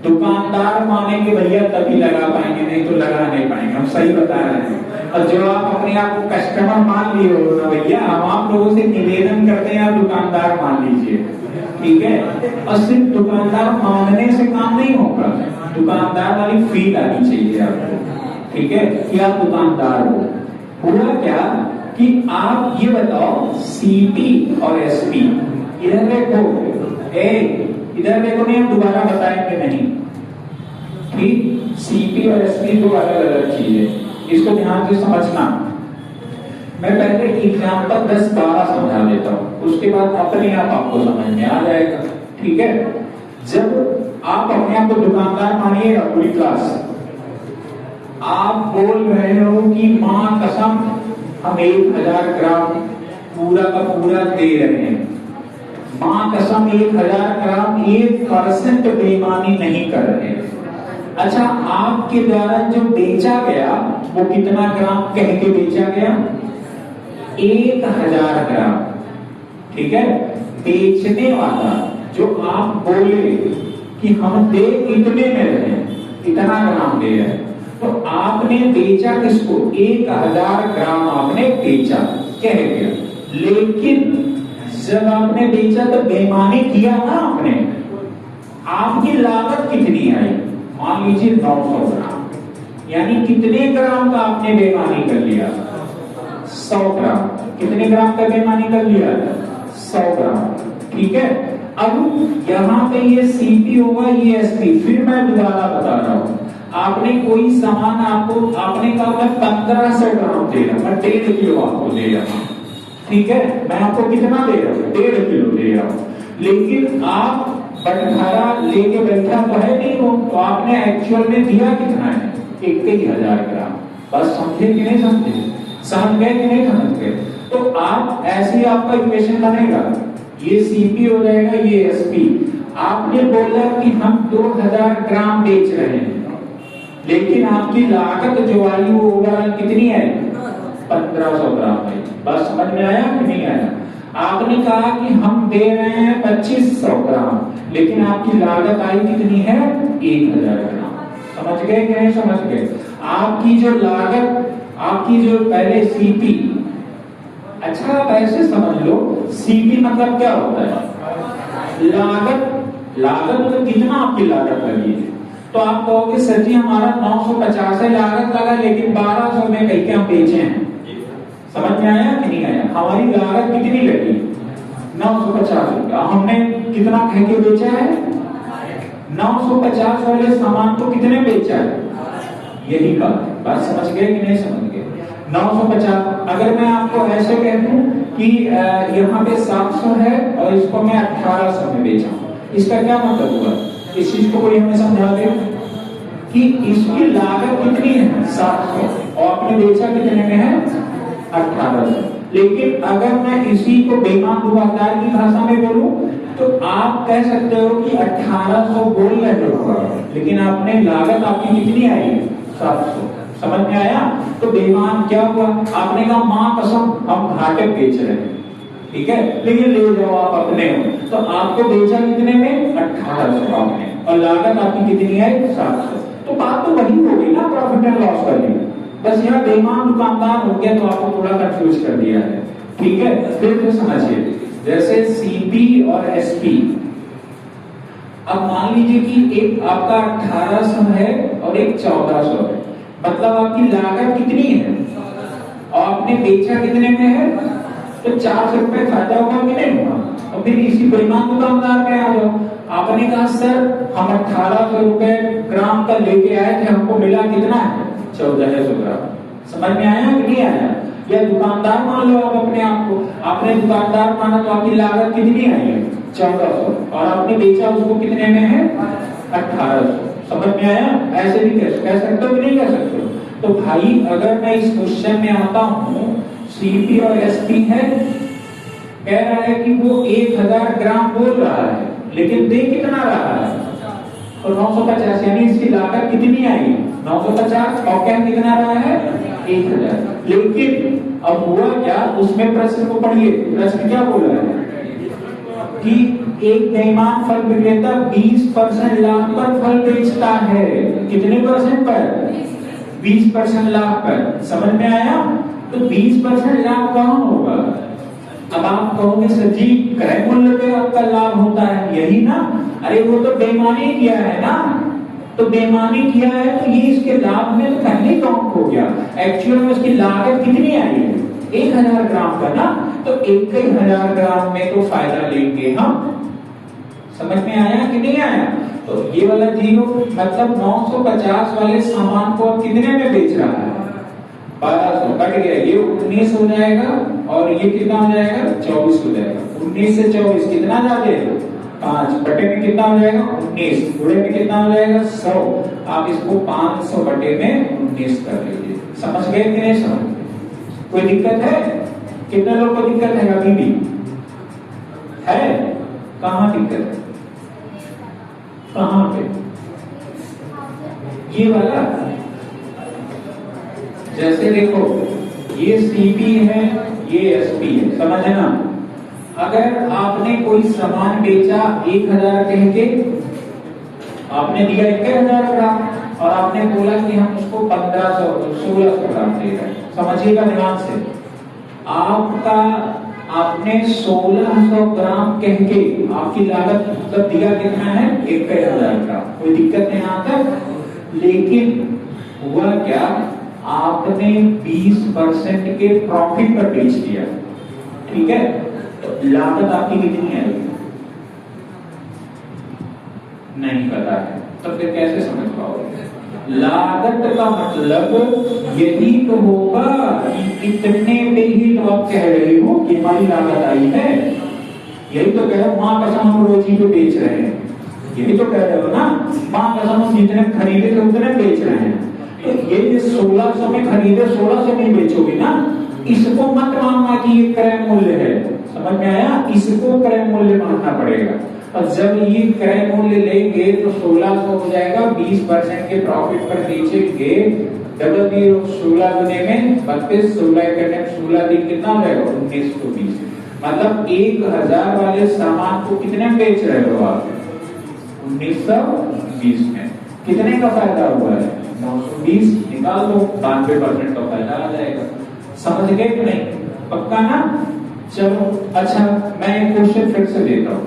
दुकानदार मानेंगे भैया तभी लगा पाएंगे, नहीं तो लगा नहीं पाएंगे। हम सही बता रहे हैं। और जो आप अपने आप को कस्टमर मान लिए हो ना भैया, हम आप लोगों से निवेदन करते हैं आप दुकानदार मान लीजिए, ठीक है। और सिर्फ दुकानदार मानने से काम नहीं होगा, दुकानदार वाली फील आनी चाहिए आपको, ठीक है, कि आप दुकानदार हो। हुआ क्या कि आप ये बताओ सीपी और एसपी इधर देखो, इधर देखो, नहीं हम दोबारा बताएंगे नहीं, ठीक। सीपी और एसपी दो अलग अलग चीज है, इसको ध्यान से समझना। मैं पहले एग्जाम्पल 10-12 समझा देता हूँ, उसके बाद अपने आप आपको समझ में आ जाएगा, ठीक है। जब आप अपने आप को दुकानदार मानिएगा, पूरी क्लास आप बोल रहे हो कि मां कसम हम 1000 ग्राम पूरा का पूरा दे रहे हैं, मां कसम 1000 ग्राम 1% बेईमानी नहीं कर रहे। अच्छा, आपके द्वारा जो बेचा गया वो कितना ग्राम कह के बेचा गया? 1000 ग्राम, ठीक है। बेचने वाला जो आप बोले कि हम दे इतने में रहे, इतना ग्राम दे रहे, तो आपने बेचा किसको? 1000 ग्राम आपने बेचा कह गया। लेकिन जब आपने बेचा तो बेईमानी किया ना आपने, आपकी लागत कितनी आई? मान लीजिए 900 ग्राम, यानी कितने ग्राम का आपने बेईमानी कर लिया? 100 ग्राम। कितने ग्राम का बेईमानी कर लिया? 100 ग्राम, ठीक है। अब यहाँ पे ये सीपी होगा, ये एसपी। फिर मैं दोबारा बता रहा हूँ, आपने कोई सामान आपने कहा मैं 1500 ग्राम दे रहा हूँ, मैं 1.5 किलो आपको दे रहा हूँ, ठीक है। मैं आपको कितना दे रहा हूँ? 1.5 किलो दे रहा हूँ। लेकिन आप बटखारा लेके बैठा तो है नहीं वो, तो आपने एक्चुअल में दिया कितना है? 1000 ग्राम। बस समझे कि नहीं समझे? समझ गए कि नहीं समझ गए? तो आप ऐसे ही आपका इक्वेशन बनेगा, ये सीपी हो जाएगा, ये एसपी। आपने बोला कि हम 2000 ग्राम बेच रहे हैं, लेकिन आपकी लागत जो आई वो ओवरऑल कितनी है? 1500 ग्राम है। बस समझ में आया कि नहीं आया? आपने कहा कि हम दे रहे हैं 2500 ग्राम, लेकिन आपकी लागत आई कितनी है? 1000 ग्राम। समझ गए कि नहीं समझ गए? आपकी जो लागत, आपकी जो पहले सीपी, अच्छा आप ऐसे समझ लो, सीपी मतलब क्या होता है? लागत। लागत मतलब कितना आपकी लागत लगी है। तो आप कहोगे सर जी हमारा 950 है लागत लगा, लेकिन 1200 में कहीं के हम बेचे हैं। समझ में आया कि नहीं आया? हमारी लागत कितनी लगी? 950 रुपया। हमने कितना कह के बेचा है? 950 वाले सामान को कितने बेचा है? यही बात समझ गए कि नहीं समझ गए? 950। अगर मैं आपको ऐसे कह दूं कि यहाँ पे 700 है और इसको मैं 1800 में बेचा हूं, इसका क्या मतलब हुआ? इस चीज को कोई हमें समझा दे कि इसकी लागत कितनी है? 700, और आपने बेचा कितने में है? 1800। लेकिन अगर मैं इसी को बेईमान दुकानदार की भाषा में बोलूं तो आप कह सकते हो कि 1800 बोल रहे हो, लेकिन आपने लागत आपकी कितनी आई? 700। समझ में आया? तो बेईमान क्या हुआ? आपने कहा मां कसम हम घाटे बेच रहे हैं, ठीक है, लेकिन ले जाओ आप अपने हो, तो आपको बेचा कितने में? 1800 आपने, और लागत आपकी कितनी है? 700। तो बात तो वही हो गई ना, प्रॉफिट एंड लॉस वाली। बस यहाँ बेईमान दुकानदार हो गया तो आपको थोड़ा कंफ्यूज कर दिया है, ठीक है। फिर समझिए, जैसे सीपी और एसपी। अब मान लीजिए कि एक आपका 1800 है और एक 1400 है, मतलब आपकी लागत कितनी है और आपने बेचा कितने में है? तो 400 रुपए फायदा होगा कि नहीं होगा? और फिर इसी बेईमान दुकानदार पे आ जाओ, आपने कहा सर हम 1800 रुपए ग्राम का लेके आए थे, हमको मिला कितना है? 1400 ग्राम। समझ में आया कि नहीं आया? या दुकानदार मान लो आप अपने आप को, आपने दुकानदार माना तो आपकी लागत कितनी आई है? 1400, और आपने बेचा उसको कितने में है? 1800। समझ में आया? ऐसे भी कह सकते हो कि नहीं कह सकते हो? तो भाई अगर मैं इस क्वेश्चन में आता हूं, सीपी और एसपी है, कह रहा है कि वो 1000 ग्राम बोल रहा है, लेकिन दे कितना रहा है? तो 950, यानी इसकी लागत कितनी आई? 950, और क्या कितना रहा है? 1000। लेकिन अब हुआ क्या, उसमें प्रश्न को पढ़िए, प्रश्न क्या बोल रहा है कि एक बेईमान फल विक्रेता 20% लाभ पर फल बेचता है। कितने परसेंट पर? 20% लाभ पर। समझ में आया? तो 20% लाभ कहाँ होगा? अब आप कहोगे सर जी क्रय मूल्य पे आपका लाभ होता है, यही ना? अरे वो तो बेईमानी किया है ना, तो बेईमानी किया है तो ये इसके लाभ में तो पहले काउंट हो गया। एक्चुअल में उसकी लागत कितनी आई है? 1000 ग्राम का ना, तो 1000 ग्राम में तो फायदा लेंगे हम। समझ में आया कि नहीं आया? तो ये वाला जीरो मतलब 950 वाले सामान को कितने में बेच रहा है? 1200 कट गया, ये 19 हो जाएगा, और ये कितना हो जाएगा? 24 हो जाएगा। 19 से 24 कितना जाते हैं? 5 बटे में कितना हो जाएगा? 19 गुणे में कितना हो जाएगा? 100। आप इसको 500 बटे में 19 कर लीजिए। समझ गए कि नहीं समझ? कोई दिक्कत है? कितने लोग को दिक्कत है? अभी भी है? कहाँ दिक्कत है? कहाँ पे? ये वाला, जैसे देखो ये सीपी है, ये एसपी है, समझ है ना? अगर आपने कोई सामान बेचा 1000 कह के, आपने दिया 1000 ग्राम, और आपने बोला कि हम उसको 1600 ग्राम दे रहे हैं। समझिएगा ध्यान से, आपने 1600 ग्राम कह के आपकी लागत मतलब दिया कितना है? 1000 ग्राम। कोई दिक्कत नहीं यहाँ तक? लेकिन हुआ क्या, आपने 20% के प्रॉफिट पर बेच दिया, ठीक है? तो लागत आपकी कितनी है? नहीं पता है, तो फिर कैसे समझ पाओगे? लागत का मतलब यही तो होगा कि इतने पे ही तो आप कह रहे हो कि हमारी लागत आई है। यही तो कह रहे हो, माँ कसम हम रोजी पे बेच रहे हैं, यही तो कह रहे हो ना? माँ कसम हम जितने खरीदे थे उतने बेच रहे हैं। तो ये 1600 में खरीदे 1600 में बेचोगे ना, इसको मत मानना कि ये क्रय मूल्य है। समझ में आया? इसको क्रय मूल्य मानना पड़ेगा। और जब ये क्रय मूल्य लेंगे तो 1600 हो जाएगा, 20% के प्रॉफिट पर बेचेंगे, डबल 16 गुने में 32, 16 करने 16 दिन कितना हो जाएगा? 1920। मतलब 1000 वाले सामान को कितने में बेच रहे हो आप? 1920 में। कितने का फायदा हुआ है? 920। निकाल दो, 92% का फायदा आ जाएगा। समझ गए कि नहीं? पक्का ना? चलो अच्छा, मैं एक क्वेश्चन फिर से देता हूं।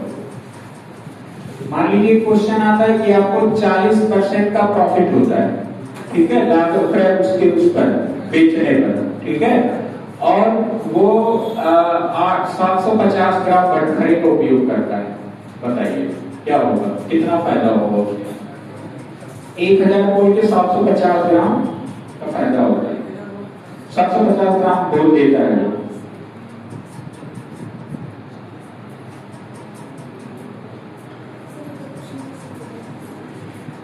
मान लीजिए क्वेश्चन आता है कि आपको 40% का प्रॉफिट होता है, ठीक है, लागत उसके उस पर बेचने पर, ठीक है, और वो 750 ग्राम बटखरे का उपयोग करता है। बताइए क्या होगा? कितना फायदा होगा उसको? 1000 बोल के 750 ग्राम का फायदा होता है। 750 ग्राम बोल देता है।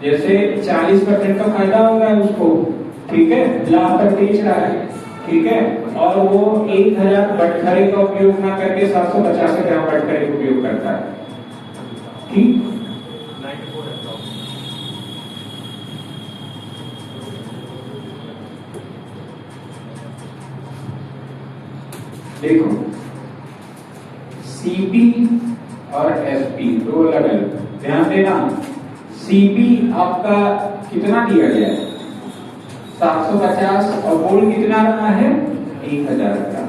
जैसे 40% का फायदा हो रहा है उसको, ठीक है, लाभ पर बेच रहा है, ठीक है, और वो 1000 बटखरे का उपयोग ना करके 750 ग्राम बटखरे का उपयोग करता है, ठीक। देखो सीपी और एसपी दो अलग अलग, ध्यान देना। सीपी आपका कितना दिया गया है? 750, और बोल कितना रहा है? 1000 का।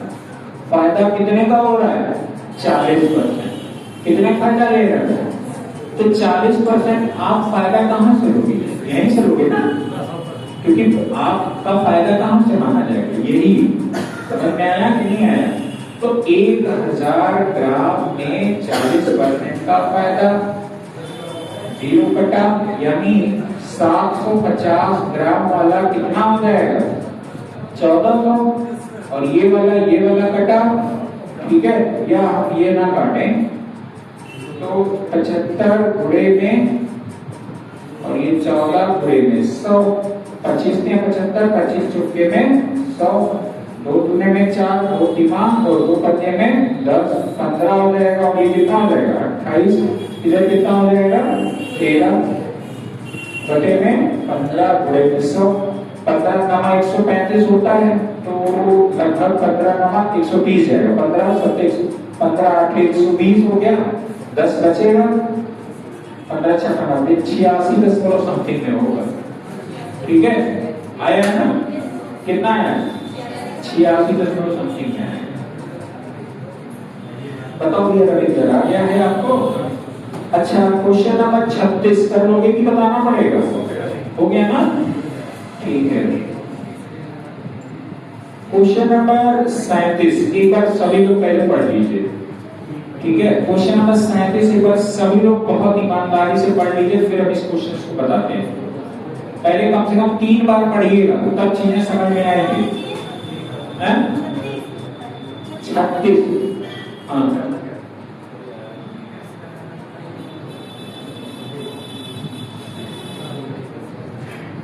फायदा कितने का हो रहा है? 40%। कितने फायदा ले रहा है? तो 40% आप फायदा कहां से लोगे? यहीं से लोगे ना, क्योंकि आपका फायदा कहां से माना जाएगा? यही। समझ में आया कि नहीं आया? तो 1000 ग्राम में 40% का फायदा, 0 कटा, यानी 750 ग्राम वाला कितना हो जाएगा 1400, और ये वाला कटा, ठीक है, या हम ये ना काटें तो 75 गुणे में और ये 14 गुणे में 100, 25 ने 75, 25 चुटके में 100, 2 दूने में 4, 2 तिमाम और 2 पन्ने में 10, 15 हो जाएगा, और ये कितना हो जाएगा 28, इधर कितना हो जाएगा 13 बटे में 15 गुणे में 100, 15 नमा 135 होता है, तो लगभग 15 नमा 130 जाएगा, 15 27, 15 8 120 हो गया, 10 बचेगा, 15 56 86 दशमलव समथिंग में होगा, ठीक है, आया ना, कितना आया 86 दशमलव समथिंग में आया। बताओ ये रविंद्र आ गया है आपको? अच्छा, क्वेश्चन नंबर 36 कर लोगे कि बताना पड़ेगा? हो गया ना, ठीक है। क्वेश्चन नंबर 37 एक बार सभी लोग पहले पढ़ लीजिए, ठीक है। क्वेश्चन नंबर 37 एक बार सभी लोग बहुत ईमानदारी से पढ़ लीजिए, फिर हम इस क्वेश्चन को बताते हैं। पहले कम से कम 3 बार पढ़िएगा तो तब चीजें समझ में आएंगी। 36, हाँ,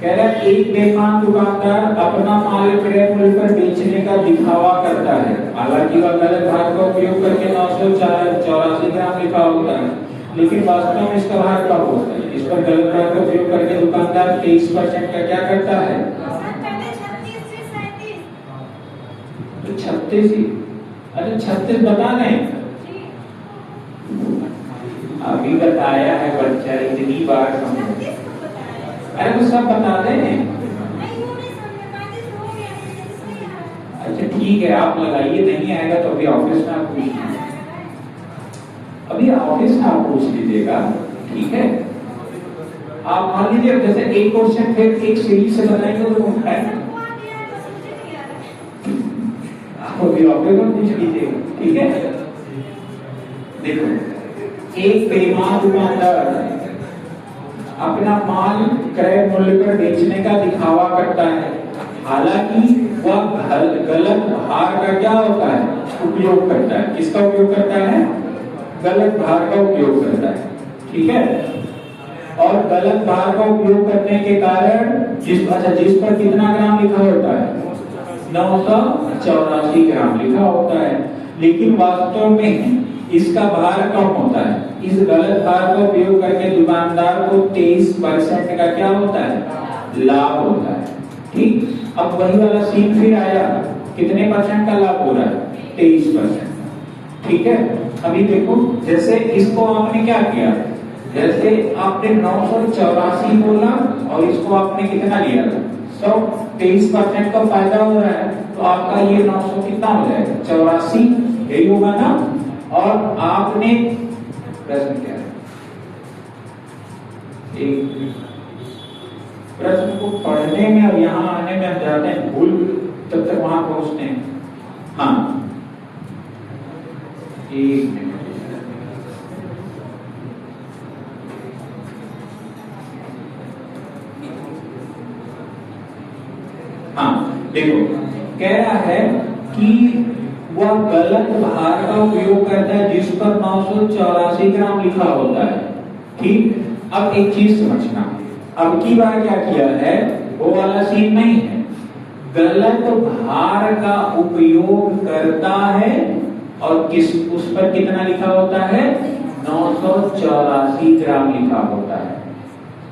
कह रहा है एक बेईमान दुकानदार अपना माल क्रय मूल्य पर बेचने का दिखावा करता है, हालांकि वह गलत भाग का उपयोग करके 984 ग्राम लिखा होता है, लेकिन वास्तव में इसका भाग कम होता है। इस पर गलत भाग का उपयोग करके दुकानदार 23% का क्या करता है? 36 ही, अरे 36 बता दें, अभी बताया है बच्चा, इतनी बार अरे तो सब बता दें। अच्छा ठीक है, आप लगाइए, नहीं आएगा तो अभी ऑफिस में आप पूछ लीजिए, अभी ऑफिस में आप पूछ लीजिएगा, ठीक है। आप मान लीजिए जैसे एक क्वेश्चन फिर एक सीरीज से बताएंगे तो है, आप अभी ऑफिस में पूछ लीजिएगा, ठीक है। देखो, एक बेईमान दुकानदार अपना माल क्रय मूल्य पर बेचने का दिखावा करता है, हालांकि वह गलत भार का क्या होता है? उपयोग करता है। किसका उपयोग करता है? गलत भार का उपयोग करता है, ठीक है। और गलत भार का उपयोग करने के कारण जिस पर कितना ग्राम लिखा होता है? 984 ग्राम लिखा होता है, लेकिन वास्तव में इसका भार कम होता है। इस गलत भार का उपयोग करके दुकानदार को 23% का क्या होता है? लाभ होता है, ठीक। अब वही वाला सीन फिर आया, कितने परसेंट का लाभ हो रहा है? 23%, ठीक है। अभी देखो, जैसे इसको आपने क्या किया, जैसे आपने 984 बोला और इसको आपने कितना लिया था? 100, 23% का फायदा हो रहा है, तो आपका ये 900 कितना हो जाएगा? 84, यही होगा ना। और आपने प्रश्न क्या है? एक प्रश्न को पढ़ने में और यहाँ आने में हम जाते हैं भूल, तब तक वहां पहुंचते हैं। हाँ, एक मिनट, हाँ देखो, कह रहा है कि वह गलत भार का उपयोग करता है जिस पर 984 ग्राम लिखा होता है, ठीक। अब एक चीज समझना, अब की बार क्या किया है, वो वाला सीन नहीं है, गलत भार का उपयोग करता है और उस पर कितना लिखा होता है? 984 ग्राम लिखा होता है,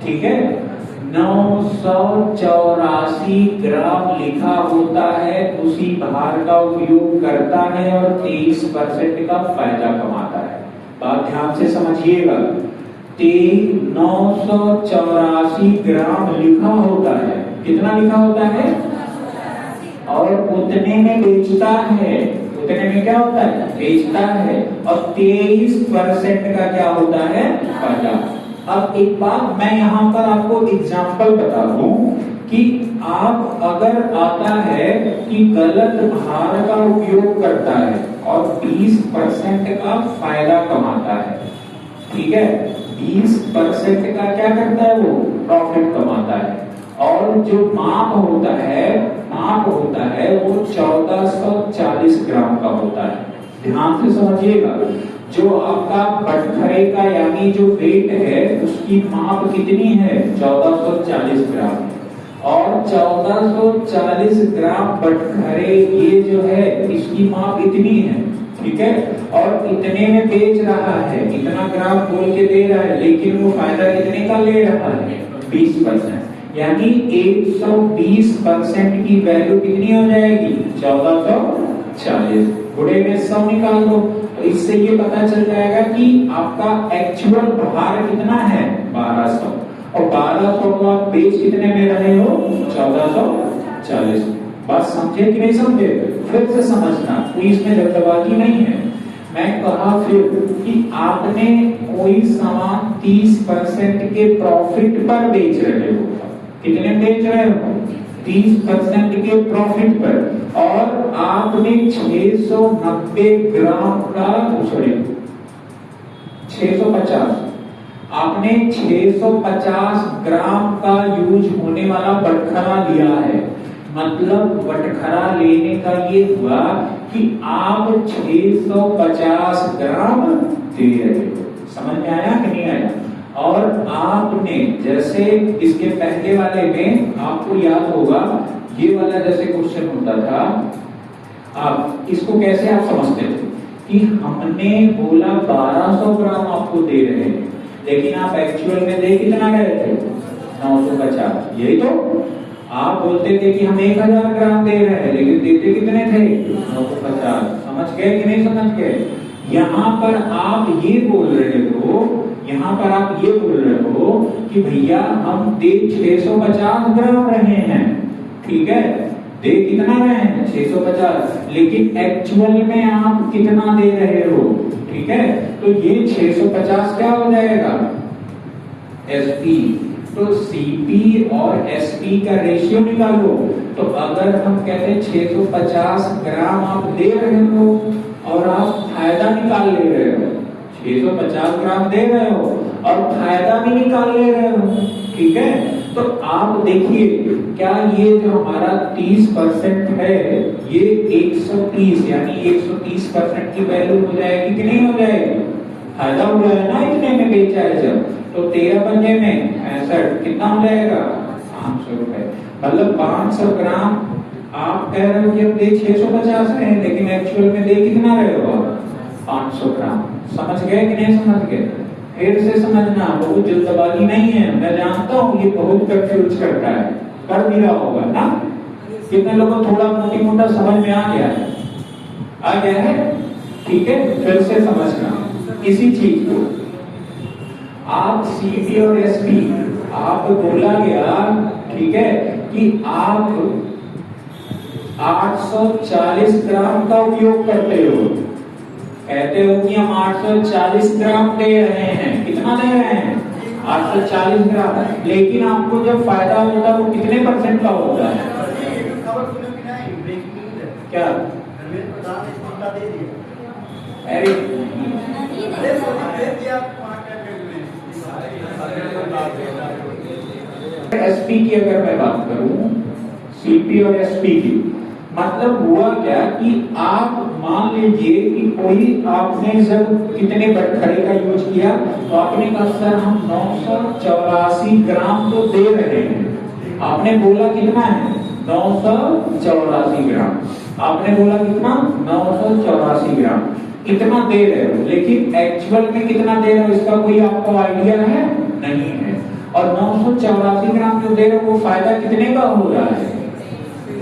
ठीक है। 984 ग्राम लिखा होता है, उसी भार का उपयोग करता है और 23% का फायदा कमाता है। बात ध्यान से समझिएगा, 984 ग्राम लिखा होता है, कितना लिखा होता है? और उतने में बेचता है, उतने में क्या होता है? बेचता है, और 23% का क्या होता है? फायदा। अब एक बात मैं यहाँ पर आपको एग्जाम्पल बता दूं कि आप अगर आता है कि गलत भार का उपयोग करता है और 20% का फायदा कमाता है। ठीक है, 20% का क्या करता है वो, प्रॉफिट कमाता है। और जो माप होता है वो 1440 ग्राम का होता है। ध्यान से समझिएगा, जो आपका बटखरे का यानी जो वेट है उसकी माप कितनी है, 1440 ग्राम। और 1440 ग्राम बटखरे ये जो है इसकी माप इतनी है। ठीक है, और इतने में बेच रहा है, इतना ग्राम बोल के दे रहा है, लेकिन वो फायदा कितने का ले रहा है, 20%। यानी 120% की वैल्यू कितनी हो जाएगी, 1440। गुणे में 100 निकाल दो, तो इससे ये पता चल जाएगा कि आपका एक्चुअल भार कितना है, 1200। और 1200 को आप बेच कितने में रहे हो, 1440। बात समझे कि नहीं समझे, फिर से समझना, कोई इसमें जल्दबाजी नहीं है। मैं कहा फिर कि आपने कोई सामान 30% के प्रॉफिट पर बेच रहे हो। कितने बेच रहे हो, 30% के प्रॉफिट पर। और आपने 690 ग्राम का, सॉरी 650, आपने 650 ग्राम का यूज होने वाला बटखरा लिया है। मतलब बटखरा लेने का ये हुआ कि आप 650 ग्राम दे रहे हो। समझ में आया कि नहीं आया। और आपने जैसे इसके पहले वाले में आपको याद होगा, ये वाला जैसे क्वेश्चन होता था, आप इसको कैसे आप समझते थे कि हमने बोला 1200 ग्राम आपको दे रहे हैं, लेकिन आप एक्चुअल में दे कितना रहे थे, 950। यही तो आप बोलते थे कि हम 1000 ग्राम दे रहे हैं, लेकिन देते कितने थे, 950। समझ गए कि नहीं समझ गए। यहाँ पर आप ये बोल रहे हो, यहाँ पर आप ये बोल रहे हो कि भैया हम दे 650 ग्राम रहे हैं। ठीक है, दे कितना रहे हैं, 650, लेकिन एक्चुअल में आप कितना दे रहे हो। ठीक है, तो ये 650 क्या हो जाएगा, एसपी। तो सीपी और एसपी का रेशियो निकालो। तो अगर हम कहते हैं 650 ग्राम आप दे रहे हो और आप फायदा निकाल ले रहे हो, 650 ग्राम दे रहे हो और फायदा भी निकाल ले रहे हो। ठीक है, तो आप देखिए क्या ये जो हमारा 30% है, ये 130 यानी 130% की वैल्यू हो जाएगी कि नहीं हो जाएगी, फायदा हुआ है ना इतने में बेचा है जब। तो 13 पंजे में 65 कितना हो जाएगा, 500 रुपए। मतलब 500 ग्राम आप कह रहे हो कि हम दे 650 रहे हैं, लेकिन एक्चुअल में दे कितना रहे हो, 500 ग्राम। समझ गए कि नहीं समझ गए। फिर से समझना, बहुत जल्दबाजी नहीं है। मैं जानता हूँ ये बहुत कंफ्यूज करता है, कर भी रहा होगा ना। कितने लोगों को थोड़ा मोटी मोटा समझ में आ गया है, आ गया है। ठीक है, फिर से समझना इसी चीज को। आप सीपी और एसपी आप बोला गया, ठीक है, कि आप 840 ग्राम का उपयोग करते हो। कहते हो कि हम 840 ग्राम दे रहे हैं। कितना दे रहे हैं, 840 ग्राम। लेकिन आपको जब फायदा होता है वो कितने % का होता है, क्या, अरे एसपी की अगर मैं बात करूं, सीपी और एसपी की, मतलब हुआ क्या कि आप मान लीजिए कि कोई आपने जब कितने बटखरे का यूज किया, तो आपने कहा सर हम 984 ग्राम तो दे रहे हैं। आपने बोला कितना है, 984 ग्राम। आपने बोला कितना, 984 ग्राम इतना दे रहे हो, लेकिन एक्चुअल में कितना दे रहे हो इसका कोई आपको आइडिया है, नहीं है। और 984 ग्राम जो दे रहे हो वो फायदा कितने का हो रहा है,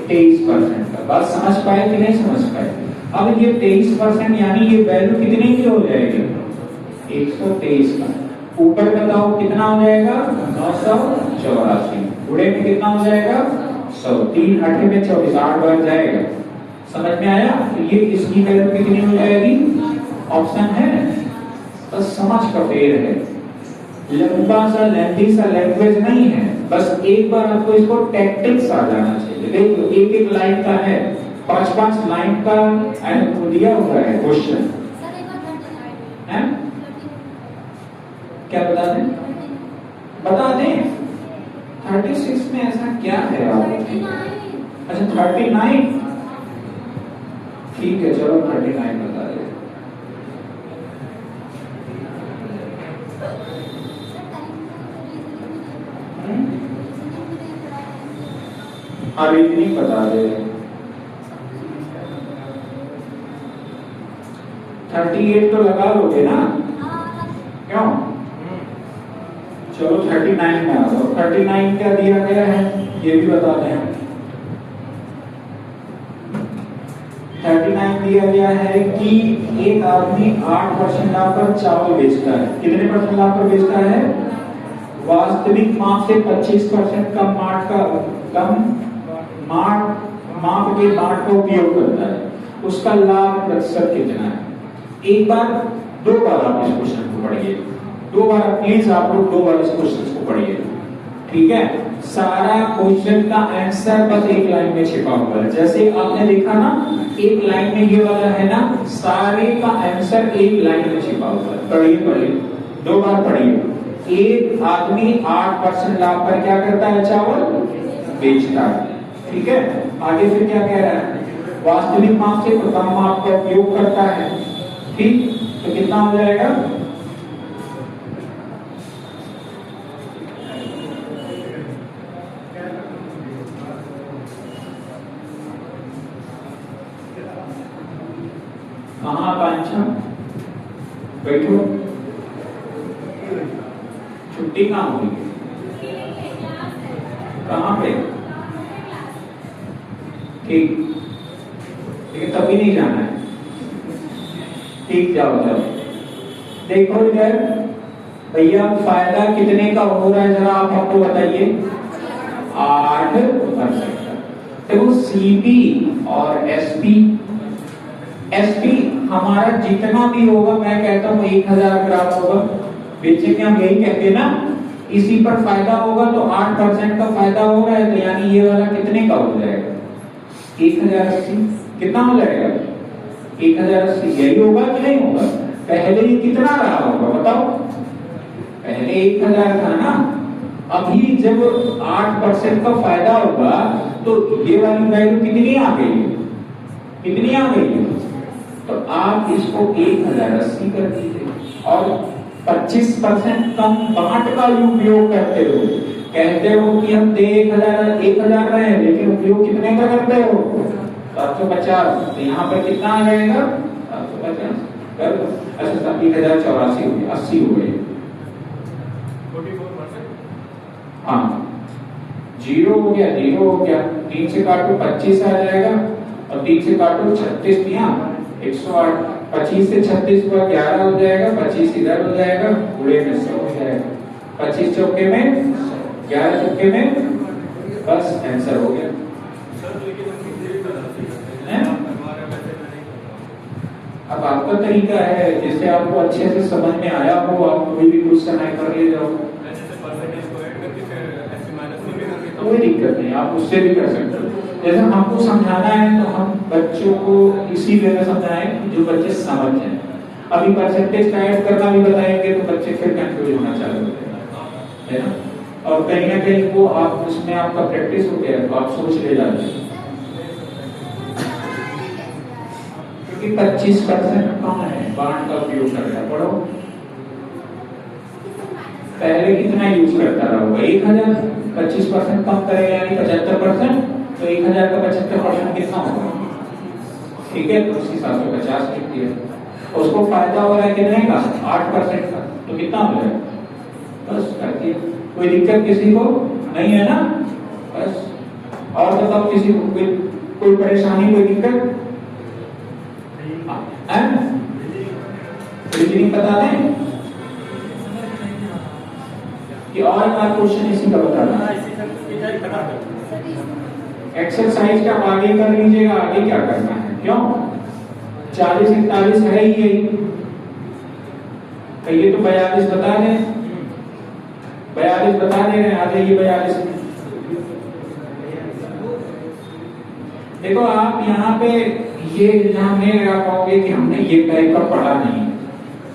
23% का। बात समझ पाए कि नहीं समझ पाए। अब ये 23% यानी ये वैल्यू कितने की हो जाएगी, 123 का। ऊपर बताओ कितना हो जाएगा, 984। गुणे में कितना हो जाएगा, 100। 3 8 में 24, 8 बार जाएगा। समझ में आया। तो ये इसकी वैल्यू कितनी हो जाएगी, ऑप्शन है, बस समझ का फेर है। लंबा सा लेंथी सा लैंग्वेज नहीं है, बस एक बार आपको इसको टैक्टिक्स आ जाना चाहिए। देखो एक एक लाइन का है, 5 लाइन का दिया हुआ है क्वेश्चन है। क्या बता दें? बता दें 36 में ऐसा क्या है आप? अच्छा 39, ठीक है चलो 39 बता दे। हाँ रीजनिंग बता दे। 38 तो लगा लोगे ना? क्यों? चलो 39 में आ जाओ। 39 क्या दिया गया है ये भी बता दें। 39 दिया गया है कि एक आदमी 8% लाभ पर चावल बेचता है। कितने % लाभ पर बेचता है? वास्तविक माप से 25% कम माप के बाट का उपयोग करता है। उसका लाभ प्रतिशत कितना है? एक बार 2 बार आप इस क्वेश्चन को पढ़िए। 2 बार प्लीज आप लोग 2 बार इस क्वेश्चन को पढ़िए, ठीक है? सारा क्वेश्चन का आंसर बस एक लाइन में छिपा हुआ है। जैसे आपने देखा ना एक लाइन में ये वाला है ना, सारे का आंसर एक लाइन में छिपा हुआ है। पढ़िए 2 बार पढ़िए। एक आदमी 8% लाभ पर क्या करता है? चावल बेचता है, ठीक है? आगे फिर क्या कह रहा है? वास्तविक माप से प्रथम माप का उपयोग करता है, ठीक? तो कितना हो जाएगा? कहाँ पांचा बैठो, छुट्टी कहाँ होगी? कहाँ पे? ठीक, लेकिन तभी नहीं जाना है, ठीक? जाओ। देखो इधर भैया फायदा कितने का हो रहा है जरा आप हमको बताइए। 8%। देखो सीपी और एसपी हमारा जितना भी होगा, मैं कहता हूँ 1000 ग्राम होगा, बेचेंगे हम यही कहते ना। इसी पर फायदा होगा तो 8% का फायदा हो रहा है, तो यानी ये वाला कितने का हो जाएगा? 1080। कितना हो जाएगा? 1080। यही होगा कि नहीं होगा? पहले ये कितना रहा होगा बताओ? पहले 1000 था ना। अभी जब 8% का फायदा होगा तो ये वाली वैल्यू कितनी आ गई? कितनी आ गई? तो आप इसको 1080 कर दीजिए और 25% कम बाट का उपयोग करते हो। कहते हो कि हम दे 1000 रहे हैं, लेकिन उपयोग कितने का करते हो? 750। तो यहाँ पर कितना आ जाएगा? 750 कर दो। अच्छा 1084 हो गया, 80 हो गए। 44%। हाँ 0 हो गया, 0 हो गया। 3 से काटो 25 आ जाएगा और 3 से काटो 36 दिया 108। 25 से 36 हुआ 11 हो जाएगा, 25 इधर हो जाएगा, पूरे में 100 हो जाएगा। 25 चौके में 11 चौके में, बस आंसर हो गया। अब आपका तरीका है, जिससे आपको अच्छे से समझ में आया हो, आप कोई भी क्वेश्चन आए कर ले जाओ, कोई दिक्कत नहीं, आप उससे भी कर सकते हो। जैसे हमको समझाना है तो हम बच्चों को इसी वे में समझाएं जो बच्चे समझ जाएं। अभी परसेंटेज का ऐड करना भी बताएंगे तो बच्चे फिर कंफ्यूज होना चालू हो जाएगा, है ना? और कहीं ना कहीं वो आप उसमें आपका प्रैक्टिस हो गया तो आप सोच ले जाते हैं, क्योंकि 25% कम है बांट का उपयोग करता। पढ़ो पहले कितना यूज करता रहा होगा? 1000। 25% कम करेगा यानी 75%, तो 1000 का 75% कितना होगा? ठीक है, तो उस हिसाब से 50 लिख दिया। उसको फायदा हो रहा है कितने का? 8% का, तो कितना हो जाएगा? बस कर दिया। कोई दिक्कत किसी को नहीं है ना? बस। और बताओ किसी को कोई परेशानी, कोई दिक्कत है? रीजनिंग बता दें कि और एक क्वेश्चन इसी का बताना। एक्सरसाइज का आगे कर लीजिएगा, आगे क्या करना है? क्यों 40 41 है ही यही, कहिए तो 42 बता दें। 42 बता दे रहे हैं, आ जाइए 42 में। देखो आप यहाँ पे ये इल्जाम नहीं लगा पाओगे कि हमने ये टाइप का पढ़ा नहीं।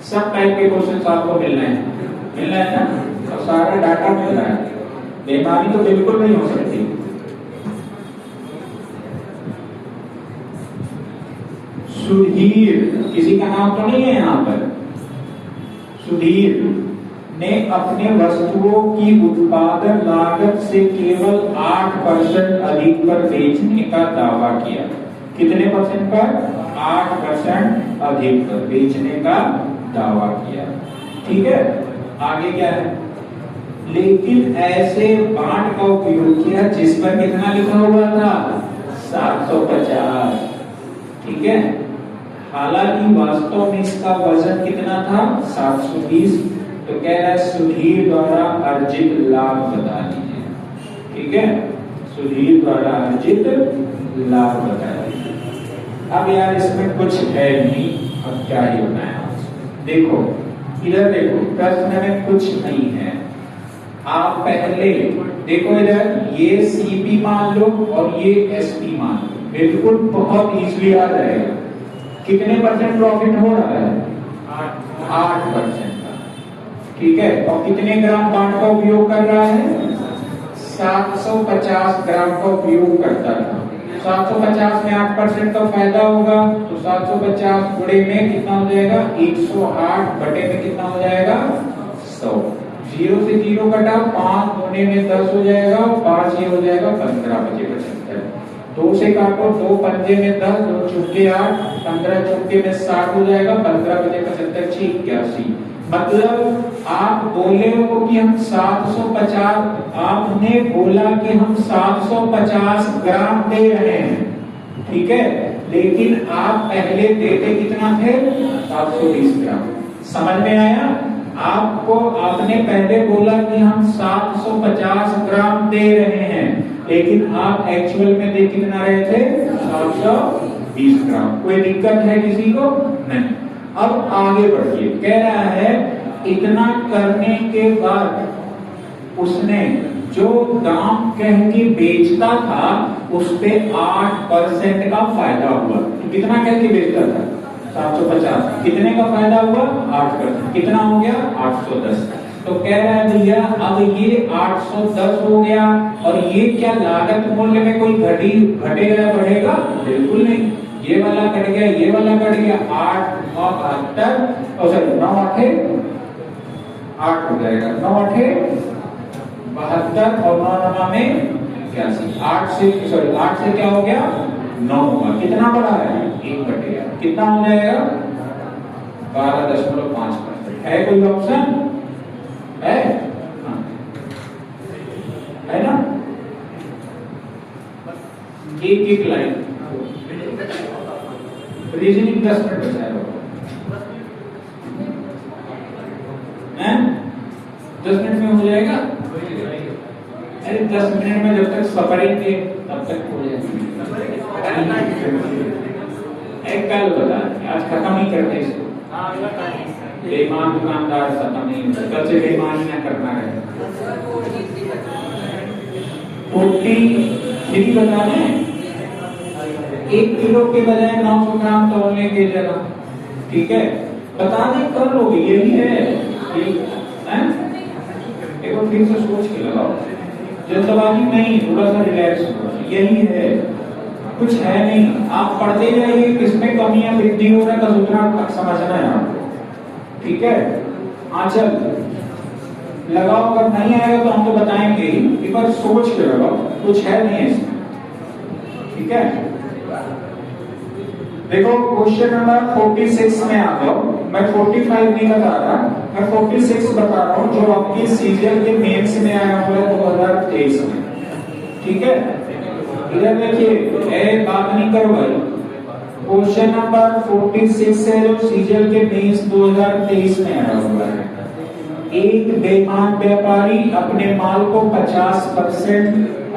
सब टाइप के क्वेश्चन आपको मिल रहे हैं ना, और सारा डाटा मिल रहा है। बेईमानी तो बिल्कुल नहीं हो सकती। सुधीर, किसी का नाम तो नहीं है यहाँ पर। सुधीर ने अपने वस्तुओं की उत्पादन लागत से केवल 8% अधिक पर बेचने का दावा किया। कितने परसेंट पर? 8% अधिक पर बेचने का दावा किया। ठीक है, आगे क्या है? लेकिन ऐसे बांड का उपयोग किया जिस पर कितना लिखा हुआ था? 750। ठीक है, हालांकि वास्तव में इसका वजन कितना था? 720। तो कह रहा है सुधीर द्वारा अर्जित लाभ बता दीजिए। ठीक है, सुधीर द्वारा अर्जित लाभ बता दीजिए। अब यार इसमें कुछ है नहीं, अब क्या ही बताएं। देखो इधर देखो, प्रश्न में कुछ नहीं है। आप पहले देखो इधर, ये सीपी मान लो और ये एसपी मान लो, बिल्कुल बहुत इजीली आ जाएगा। कितने परसेंट प्रॉफिट हो रहा है? 8%। ठीक है, और कितने ग्राम बांड का उपयोग कर रहा है? 750 ग्राम का उपयोग करता था। 750 में 8% का फायदा होगा, तो 750 गुणे में कितना हो जाएगा? 108 बटे में कितना हो जाएगा? 100। 0 से 0 कटा, 5 गुणे में 10 हो जाएगा, 5 ये हो जाएगा 15 बचे 75। 2 से काटो, 2 पंजे में 10, 2 चौके 8, 15 चौके में 60 हो जाएगा, 15 बचे 75, 81। मतलब आप बोले हो कि हम 750, आपने बोला कि हम 750 ग्राम दे रहे हैं। ठीक है, लेकिन आप पहले देते कितना थे? 720 ग्राम। समझ में आया? आपको आपने पहले बोला कि हम 750 ग्राम दे रहे हैं, लेकिन आप एक्चुअल में दे कितना रहे थे? 720 ग्राम। कोई दिक्कत है किसी को? नहीं। अब आगे बढ़िए, कह रहा है इतना करने के बाद उसने जो दाम कह के बेचता था उस पे 8% का फायदा हुआ। तो कितना कह के बेचता था? 750। कितने का फायदा हुआ? 8%। कितना हो गया? 810। तो कह रहा है भैया अब ये 810 हो गया, और ये क्या लागत मूल्य में कोई घटेगा या बढ़ेगा? बिल्कुल नहीं। ये वाला कट गया, ये वाला कट गया, 8 9 72, और सॉरी 9 8 8 हो जाएगा, 9 8 72 और 9 9 में 81। 8 से सॉरी 8 से क्या हो गया? 9 हुआ। कितना बढ़ा है? 1 घटेगा। कितना हो जाएगा? 12.5%। है कोई ऑप्शन? है? हाँ। है ना? एक लाइन रीजनिंग 10 मिनट बताया, 10 मिनट में हो जाएगा। अरे 10 मिनट में जब तक सपरेंगे तब तक हो जाएगा। एक कल बता, आज खत्म ही करते इसको। बेईमान दुकानदार खत्म नहीं होता, कल से बेईमानी ना करना है। 43 बता रहे, 1 किलो के बजाय 900 ग्राम तौलने की जगह। ठीक है, बता दें कर लोगे, यही है। एक बार फिर से सोच के लगाओ, जल्दबाजी नहीं, थोड़ा सा रिलैक्स हो। यही है, कुछ है नहीं। आप पढ़ते जाइए, किसमें कमियां वृद्धि हो रहा है तो उतना समझना है आपको। ठीक है, आंचल लगाओ, अगर नहीं आएगा तो हम तो बताएंगे ही। एक बार सोच के लगाओ, कुछ है नहीं इसमें। ठीक है, देखो क्वेश्चन नंबर 46 में आ जाओ। मैं 45 नहीं बता रहा, मैं 46 बता रहा हूँ, जो आपकी सीजीएल के मेंस में आया हुआ है 2023 में। ठीक है, इधर देखिए, बात नहीं करो भाई। क्वेश्चन नंबर 46 है जो सीजीएल के मेंस 2023 में आया हुआ है। एक बेईमान व्यापारी अपने माल को 50%,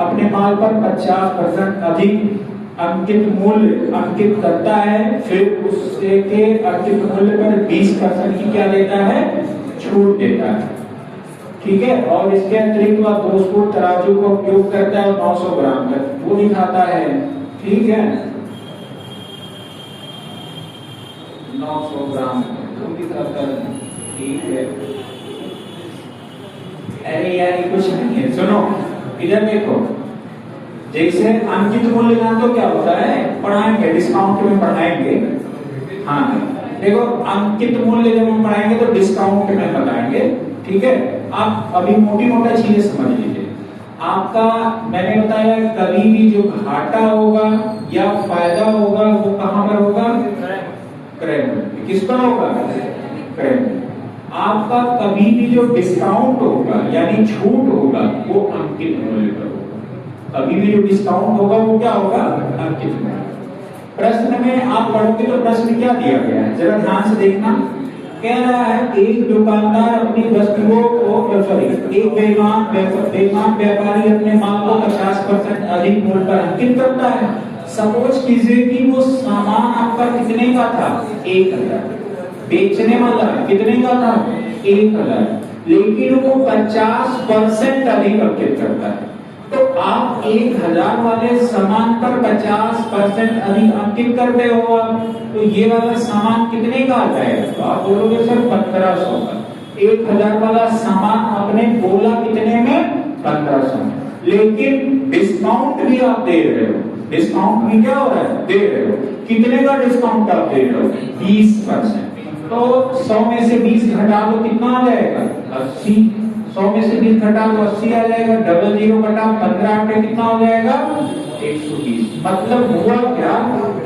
अपने माल पर 50% अधिक अंकित मूल्य अंकित करता है, फिर उसके के अंकित मूल्य पर 20% की क्या देता है? छूट देता है। ठीक है, और इसके अतिरिक्त वह 2 फुट तराजू का उपयोग करता है और 900 ग्राम तक वो दिखाता है। ठीक है, 900 ग्राम ठीक है। अरे यार ये कुछ नहीं है, सुनो इधर देखो, जैसे अंकित मूल्य जान तो क्या होता है, पढ़ाएंगे डिस्काउंट में पढ़ाएंगे। हाँ देखो अंकित मूल्य जब हम पढ़ाएंगे तो डिस्काउंट में बताएंगे, ठीक है। आप अभी मोटी मोटा चीजें समझ लीजिए। आपका मैंने बताया कभी भी जो घाटा होगा या फायदा होगा वो कहां पर होगा, क्रय मूल्य। किस पर होगा, क्रय मूल्य। आपका कभी भी जो डिस्काउंट होगा यानी छूट होगा वो अंकित मूल्य पर होगा। कभी भी जो डिस्काउंट होगा वो क्या होगा, अंकित मूल्य। प्रश्न में आप पढ़ोगे तो प्रश्न क्या दिया गया है, जरा ध्यान से देखना। कह रहा है एक दुकानदार अपनी वस्तुओं को एक बेईमान व्यापारी अपने माल को 50% अधिक मूल्य पर अंकित करता है। सपोज कीजिए कि वो सामान आपका कितने का था, 1000, बेचने वाला कितने का था, 1000, लेकिन वो 50% अधिक अंकित करता है। तो आप 1000 वाले सामान पर 50% अधिक अंकित करते हो, तो ये वाला सामान कितने का आ जाएगा, तो आप बोलोगे सर 1500 का। 1000 वाला सामान आपने बोला कितने में, 1500 में, लेकिन डिस्काउंट भी आप दे रहे हो। डिस्काउंट भी क्या हो रहा है, दे रहे हो। कितने का डिस्काउंट आप दे रहे हो, 20%। तो 100 में से 20 घटा दो, कितना आ जाएगा, 80। 100 में से 20 घटा दो, 80 आ जाएगा। डबल जीरो घटा 15 पे कितना हो जाएगा, 120। मतलब हुआ क्या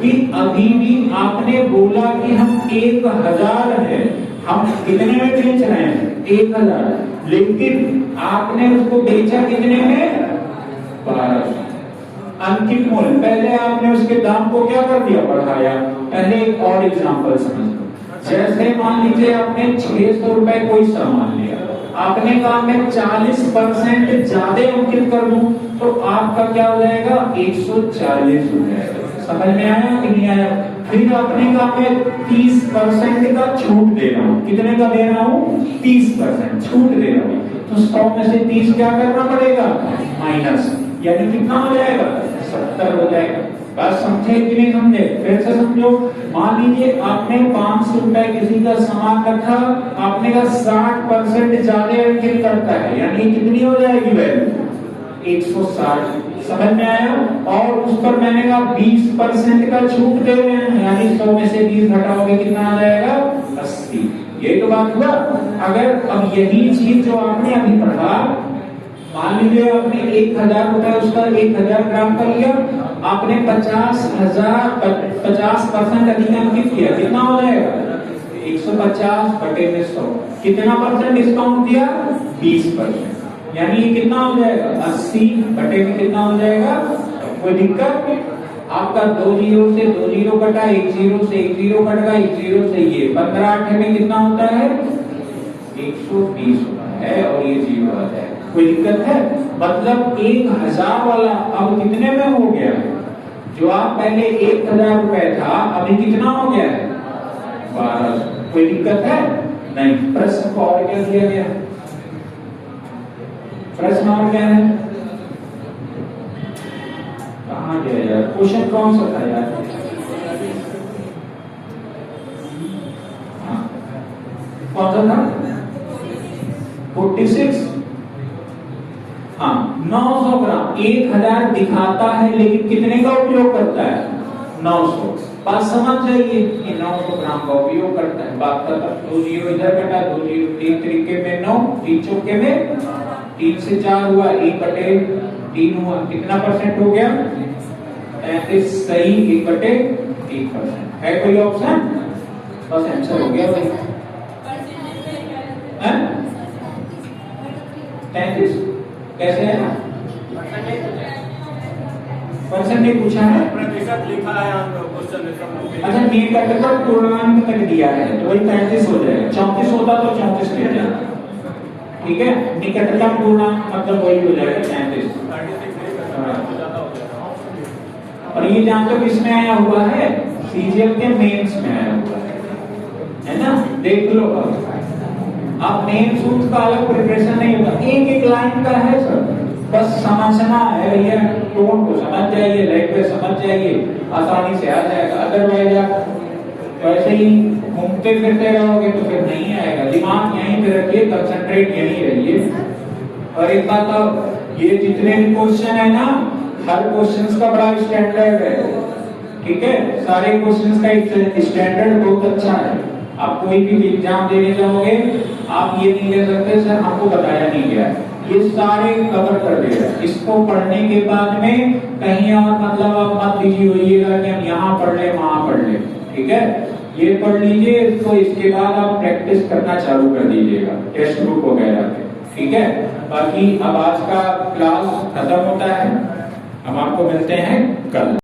कि अभी भी आपने बोला कि हम 1000 है, हम कितने में बेच रहे हैं, 1000, लेकिन आपने उसको बेचा कितने में, 1200। अंकित मूल्य, पहले आपने उसके दाम को क्या कर दिया, बढ़ाया। पहले एक और एग्जांपल समझ लो। जैसे मान लीजिए आपने 600 रुपए कोई सामान लिया, आपने कहा मैं 40% ज्यादा अंकित कर दूं, तो आपका क्या हो जाएगा, 140 हो जाएगा। समझ में आया कि नहीं आया। फिर आपने कहा मैं 30% का छूट दे रहा हूँ, कितने का दे रहा हूँ, 30% छूट दे रहा हूँ। तो 100 में से 30 क्या करना पड़ेगा, माइनस, यानी कितना हो जाएगा, 70 हो जाएगा। बात समझे कि नहीं समझे, फिर से समझो। मान लीजिए आपने 500 रुपए किसी का सामान रखा, आपने कहा 60% ज्यादा अंकित करता है, यानी कितनी हो जाएगी वैल्यू, 160। समझ में आया। और उस पर मैंने कहा 20% का छूट दे रहे हैं, यानी 100 में से 20 घटाओगे कितना आ जाएगा, 80। ये तो बात हुआ। अगर अब यही चीज जो आपने अभी पढ़ा, मान लीजिए आपने 1000 रुपए उसका 1000 ग्राम का लिया, आपने 50% अधिक अंकित किया, कितना हो जाएगा, 150 बटे में 100। कितना परसेंट डिस्काउंट दिया, 20%, यानी ये कितना हो जाएगा, 80 बटे में कितना हो जाएगा। कोई दिक्कत, आपका 2 जीरो से 2 जीरो कटा, 1 जीरो से 1 जीरो कट गया, 1 जीरो से ये 15 में कितना होता है, 120 होता है, और ये जीरो आ जाएगा। कोई दिक्कत है। मतलब 1000 वाला अब कितने में हो गया, जो आप पहले 1000 रुपए था अभी कितना हो गया है, 1200। कोई दिक्कत है नहीं। प्रश्न को और क्या दिया गया, प्रश्न और क्या है, कहाँ गया यार, क्वेश्चन कौन सा था यार, कौन सा था, 46। हाँ, 900 ग्राम, 1000 दिखाता है लेकिन कितने का उपयोग करता है, 900। बात समझ जाइए कि 900 ग्राम का उपयोग करता है। बात का 2 जीरो इधर कटा, 2 जीरो 3 तरीके में 9, 3 चौके में 3 से 4 हुआ, 1 बटे 3 हुआ, कितना परसेंट हो गया, 35। सही, 1 बटे 1%। है कोई ऑप्शन, बस आंसर हो गया भाई। 33 कैसे है, परसेंट नहीं पूछा है, प्रतिशत लिखा है क्वेश्चन में। अच्छा, निकटतम पूर्णांक तक दिया है तो वही 35 हो जाएगा। 34 होता तो 34 ले जाना, ठीक है। निकटतम पूर्णांक मतलब वही हो जाएगा 33। और ये जानते हो किसमें आया हुआ है, सीजीएल के मेंस में आया हुआ है ना। देख लो, अब मेन सूत्र का अलग प्रिपरेशन नहीं होगा, एक एक लाइन का है सर, बस समझना है भैया, टोन को समझ जाइए, लैंग्वेज समझ जाइए, आसानी से आ जाएगा। अदरवाइज आप ऐसे ही घूमते फिरते रहोगे तो फिर नहीं आएगा। दिमाग यहीं पे रखिए, कंसंट्रेट यहीं रहिए। और एक बात और, ये जितने भी क्वेश्चन है ना, हर क्वेश्चन का बड़ा स्टैंडर्ड है, ठीक है। सारे क्वेश्चन का स्टैंडर्ड बहुत अच्छा है। आप कोई भी एग्जाम देने जाओगे, आप ये नहीं कह सकते सर हमको बताया नहीं गया, ये सारे कवर कर देगा। इसको पढ़ने के बाद में कहीं और मतलब आप मत बिजी होइएगा कि हम यहाँ पढ़ ले वहां पढ़ ले, ठीक है। ये पढ़ लीजिए, तो इसके बाद आप प्रैक्टिस करना चालू कर दीजिएगा टेक्स्ट बुक वगैरह पे, ठीक है। बाकी अब आज का क्लास खत्म होता है, हम आपको मिलते हैं कल।